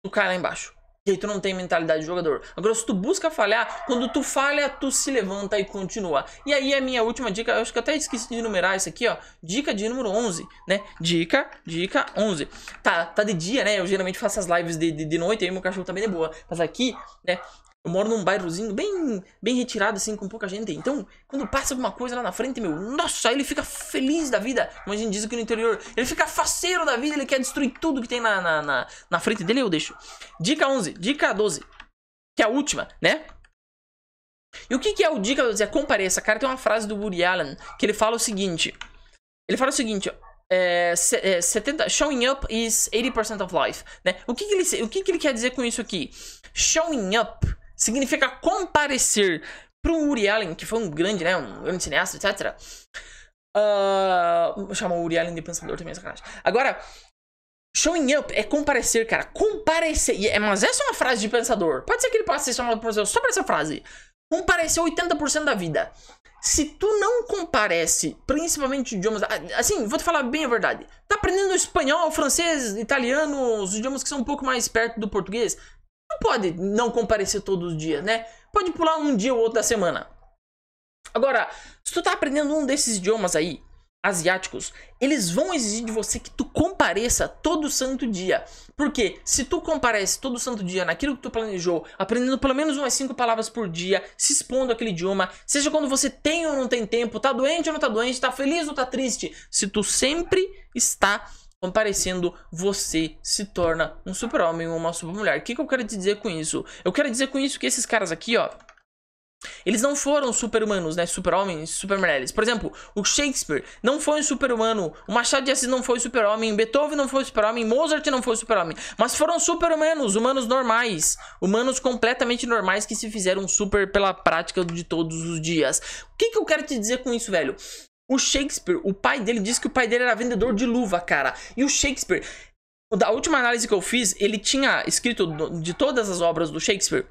tu cai lá embaixo. E aí tu não tem mentalidade de jogador. Agora, se tu busca falhar, quando tu falha, tu se levanta e continua. E aí a minha última dica, eu acho que eu até esqueci de numerar isso aqui, ó. Dica de número 11, né? Dica 11. Tá de dia, né? Eu geralmente faço as lives de noite, aí meu cachorro tá bem de boa. Mas aqui, né? Eu moro num bairrozinho bem retirado, assim, com pouca gente. Então, quando passa alguma coisa lá na frente, meu, nossa, ele fica feliz da vida. Como a gente diz aqui no interior. Ele fica faceiro da vida, ele quer destruir tudo que tem na frente dele, eu deixo. Dica 11, dica 12, que é a última, né? E o que é o dica 12? É compareça. Cara, tem uma frase do Woody Allen, que ele fala o seguinte. Ele fala o seguinte, 70, showing up is 80% of life, né? O que ele quer dizer com isso aqui? Showing up significa comparecer. Para o Woody Allen, que foi um grande cineasta, etc. Chama o Woody Allen de pensador também, sacanagem. Agora, showing up é comparecer, cara. Comparecer. Mas essa é uma frase de pensador. Pode ser que ele possa ser chamado por só para essa frase. Comparecer 80% da vida. Se tu não comparece, principalmente idiomas... Assim, vou te falar bem a verdade. Tá aprendendo espanhol, francês, italiano, os idiomas que são um pouco mais perto do português. Não pode não comparecer todos os dias, né? Pode pular um dia ou outro da semana. Agora, se tu tá aprendendo um desses idiomas aí, asiáticos, eles vão exigir de você que tu compareça todo santo dia. Porque se tu comparece todo santo dia naquilo que tu planejou, aprendendo pelo menos umas 5 palavras por dia, se expondo àquele idioma, seja quando você tem ou não tem tempo, tá doente ou não tá doente, tá feliz ou tá triste, se tu sempre está comparecendo, você se torna um super-homem ou uma super-mulher. O que eu quero te dizer com isso? Eu quero dizer com isso que esses caras aqui, ó, eles não foram super-humanos, né? Super-homens, super-mulheres. Por exemplo, o Shakespeare não foi um super-humano. O Machado de Assis não foi super-homem. Beethoven não foi super-homem. Mozart não foi super-homem. Mas foram super-humanos, humanos normais. Humanos completamente normais que se fizeram super pela prática de todos os dias. O que eu quero te dizer com isso, velho? O Shakespeare, o pai dele disse que o pai dele era vendedor de luva, cara. E o Shakespeare, da última análise que eu fiz, ele tinha escrito de todas as obras do Shakespeare,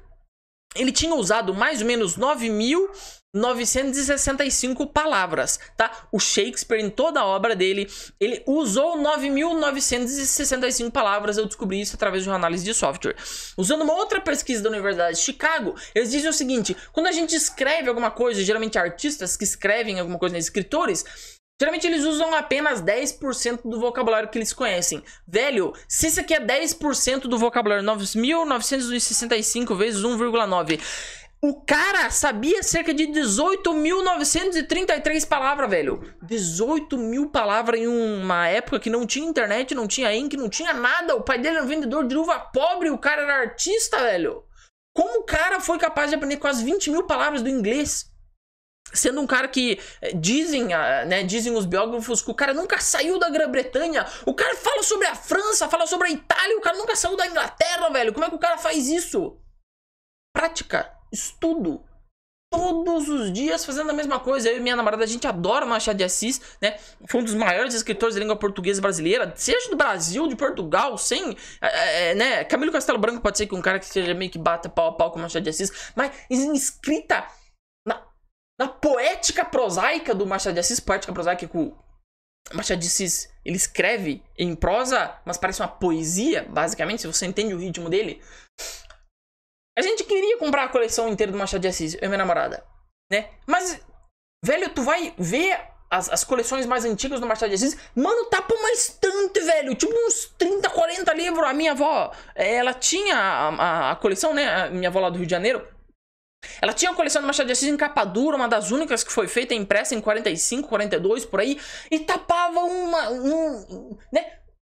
ele tinha usado mais ou menos 9.965 palavras, tá? O Shakespeare, em toda a obra dele, ele usou 9.965 palavras. Eu descobri isso através de uma análise de software. Usando uma outra pesquisa da Universidade de Chicago, eles dizem o seguinte: quando a gente escreve alguma coisa, geralmente artistas que escrevem alguma coisa, né, escritores, geralmente eles usam apenas 10% do vocabulário que eles conhecem. Velho, se isso aqui é 10% do vocabulário, 9.965 vezes 1,9. O cara sabia cerca de 18.933 palavras, velho. 18 mil palavras em uma época que não tinha internet, não tinha Ink, não tinha nada. O pai dele era um vendedor de luva pobre, o cara era artista, velho. Como o cara foi capaz de aprender quase 20 mil palavras do inglês? Sendo um cara que dizem os biógrafos que o cara nunca saiu da Grã-Bretanha. O cara fala sobre a França, fala sobre a Itália, o cara nunca saiu da Inglaterra, velho. Como é que o cara faz isso? Prática, estudo. Todos os dias fazendo a mesma coisa. Eu e minha namorada, a gente adora Machado de Assis, né? Foi um dos maiores escritores da língua portuguesa brasileira, seja do Brasil, de Portugal, sem... né? Camilo Castelo Branco pode ser que um cara que seja meio que bata pau a pau com Machado de Assis, mas escrita na poética prosaica do Machado de Assis, poética prosaica que o Machado de Assis, ele escreve em prosa, mas parece uma poesia, basicamente, se você entende o ritmo dele. A gente queria comprar a coleção inteira do Machado de Assis, eu e minha namorada, né? Mas, velho, tu vai ver as coleções mais antigas do Machado de Assis, mano, tá pra uma estante, velho, tipo uns 30, 40 livros. A minha avó, ela tinha a coleção, né, a minha avó lá do Rio de Janeiro, ela tinha a coleção do Machado de Assis em capa dura, uma das únicas que foi feita impressa em 45, 42, por aí, e tapava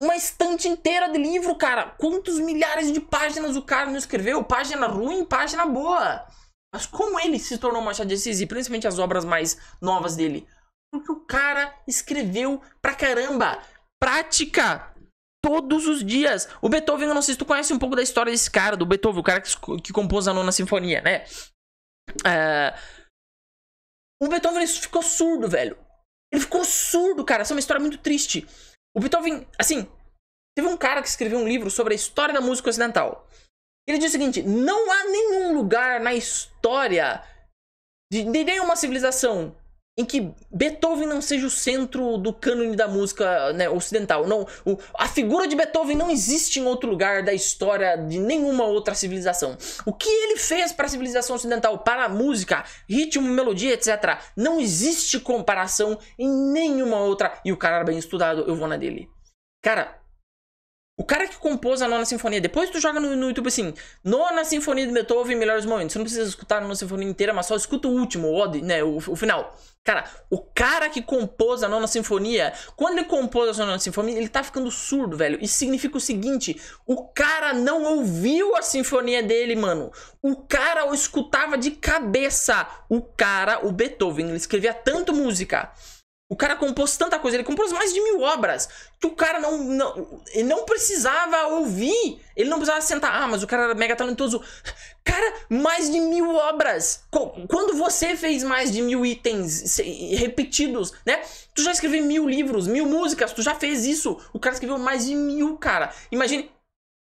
uma estante inteira de livro, cara. Quantos milhares de páginas o cara não escreveu? Página ruim, página boa. Mas como ele se tornou Machado de Assis, e principalmente as obras mais novas dele? Porque o cara escreveu pra caramba. Prática. Todos os dias. O Beethoven, eu não sei se tu conhece um pouco da história desse cara, do Beethoven, o cara que compôs a Nona Sinfonia, né? O Beethoven, ele ficou surdo, velho. Ele ficou surdo, cara. Essa é uma história muito triste. O Beethoven, assim, teve um cara que escreveu um livro sobre a história da música ocidental. Ele diz o seguinte: não há nenhum lugar na história de nenhuma civilização em que Beethoven não seja o centro do cânone da música, né, ocidental. Não, a figura de Beethoven não existe em outro lugar da história de nenhuma outra civilização. O que ele fez para a civilização ocidental, para a música, ritmo, melodia, etc., não existe comparação em nenhuma outra. E o cara era bem estudado, eu vou na dele. Cara, o cara que compôs a Nona Sinfonia, depois tu joga no YouTube assim, Nona Sinfonia de Beethoven, melhores momentos. Você não precisa escutar a Nona Sinfonia inteira, mas só escuta o último, o final. Cara, o cara que compôs a Nona Sinfonia, quando ele compôs a Nona Sinfonia, ele tá ficando surdo, velho. Isso significa o seguinte: o cara não ouviu a sinfonia dele, mano. O cara o escutava de cabeça. O Beethoven, ele escrevia tanto música. O cara compôs tanta coisa, ele compôs mais de 1000 obras, que o cara ele não precisava ouvir, ele não precisava sentar, mas o cara era mega talentoso. Cara, mais de 1000 obras. Quando você fez mais de 1000 itens repetidos, né? Tu já escreveu 1000 livros, 1000 músicas, tu já fez isso. O cara escreveu mais de 1000, cara. Imagine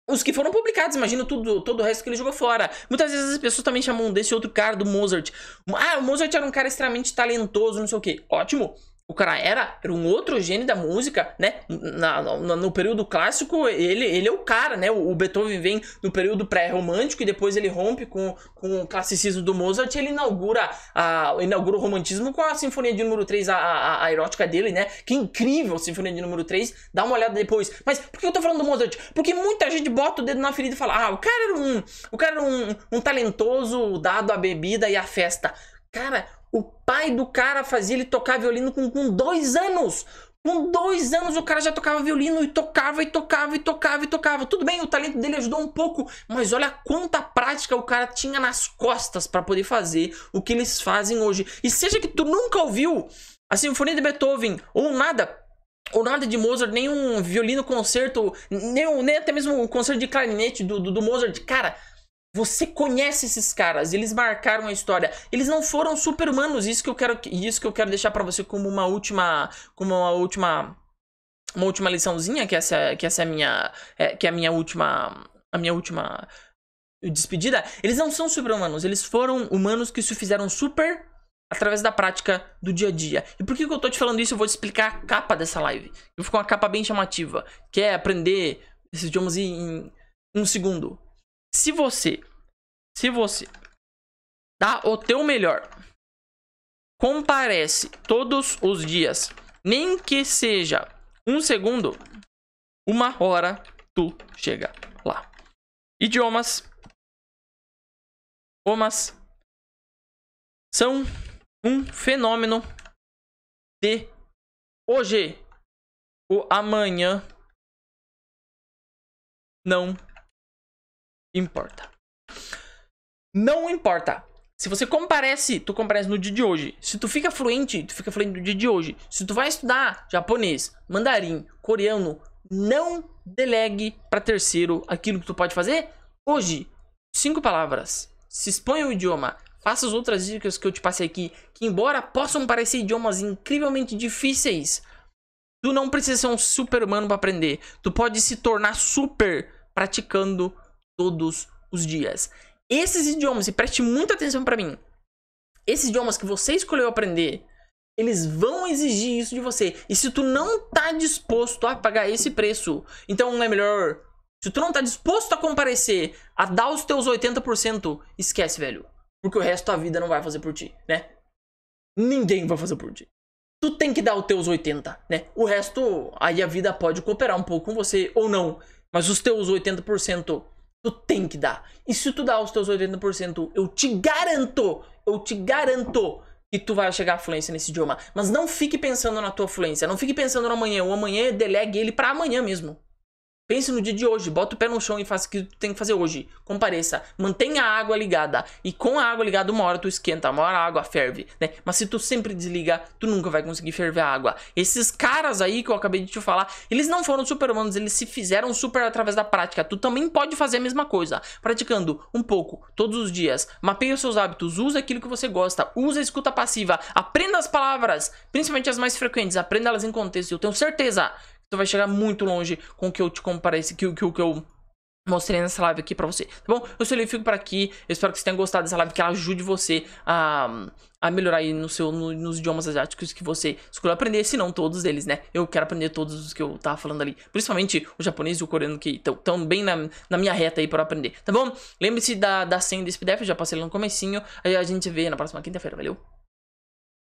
os que foram publicados, imagina todo o resto que ele jogou fora. Muitas vezes as pessoas também chamam desse outro cara, do Mozart. Ah, o Mozart era um cara extremamente talentoso, não sei o que. Ótimo. O cara era um outro gênio da música, né? No período clássico, ele é o cara, né? O Beethoven vem no período pré-romântico e depois ele rompe com o classicismo do Mozart e ele inaugura o romantismo com a Sinfonia de número 3, a erótica dele, né? Que incrível a Sinfonia de número 3. Dá uma olhada depois. Mas por que eu tô falando do Mozart? Porque muita gente bota o dedo na ferida e fala: o cara era um talentoso dado à bebida e à festa. Cara, o pai do cara fazia ele tocar violino com 2 anos. Com 2 anos o cara já tocava violino e tocava. Tudo bem, o talento dele ajudou um pouco, mas olha quanta prática o cara tinha nas costas para poder fazer o que eles fazem hoje. E seja que tu nunca ouviu a Sinfonia de Beethoven ou nada de Mozart, nem um violino concerto, nem até mesmo um concerto de clarinete do Mozart, cara, você conhece esses caras, eles marcaram a história. Eles não foram super-humanos, isso que eu quero deixar pra você como uma última liçãozinha, que essa é a minha última despedida. Eles não são super-humanos, eles foram humanos que se fizeram super através da prática do dia a dia. E por que eu tô te falando isso? Eu vou te explicar a capa dessa live. Eu fico com uma capa bem chamativa, que é aprender esses idiomas em 1 segundo. Se você dá o teu melhor, comparece todos os dias, nem que seja 1 segundo, 1 hora tu chega lá. Idiomas são um fenômeno de hoje. O amanhã não importa. Não importa. Se você tu comparece no dia de hoje. Se tu fica fluente, no dia de hoje. Se tu vai estudar japonês, mandarim, coreano, não delegue para terceiro aquilo que tu pode fazer hoje. 5 palavras. Se exponha o idioma. Faça as outras dicas que eu te passei aqui, que embora possam parecer idiomas incrivelmente difíceis, tu não precisa ser um super-humano para aprender. Tu pode se tornar super praticando todos os dias. Esses idiomas, e preste muita atenção para mim, esses idiomas que você escolheu aprender, eles vão exigir isso de você. E se tu não tá disposto a pagar esse preço, então é melhor... Se tu não tá disposto a comparecer, a dar os teus 80%, esquece, velho. Porque o resto da vida não vai fazer por ti, né? Ninguém vai fazer por ti. Tu tem que dar os teus 80%, né? O resto, aí a vida pode cooperar um pouco com você ou não. Mas os teus 80%, tu tem que dar. E se tu dá os teus 80%, eu te garanto que tu vai chegar à fluência nesse idioma. Mas não fique pensando na tua fluência, não fique pensando no amanhã. O amanhã delegue ele pra amanhã mesmo. Pense no dia de hoje, bota o pé no chão e faça o que tu tem que fazer hoje. Compareça, mantenha a água ligada. E com a água ligada, 1 hora tu esquenta, 1 hora a água ferve, né? Mas se tu sempre desligar, tu nunca vai conseguir ferver a água. Esses caras aí que eu acabei de te falar, eles não foram super-humanos, eles se fizeram super através da prática. Tu também pode fazer a mesma coisa, praticando um pouco, todos os dias. Mapeie os seus hábitos, usa aquilo que você gosta, usa a escuta passiva, aprenda as palavras, principalmente as mais frequentes, aprenda elas em contexto. Eu tenho certeza tu vai chegar muito longe com o que eu te compareci, que eu mostrei nessa live aqui pra você, tá bom? Eu sou o Leo, fico por aqui, eu espero que você tenha gostado dessa live, que ela ajude você a melhorar aí nos idiomas asiáticos que você escolheu aprender, se não todos eles, né? Eu quero aprender todos os que eu tava falando ali, principalmente o japonês e o coreano, que estão bem na minha reta aí pra aprender, tá bom? Lembre-se da senha desse PDF, eu já passei lá no comecinho, aí a gente se vê na próxima quinta-feira, valeu?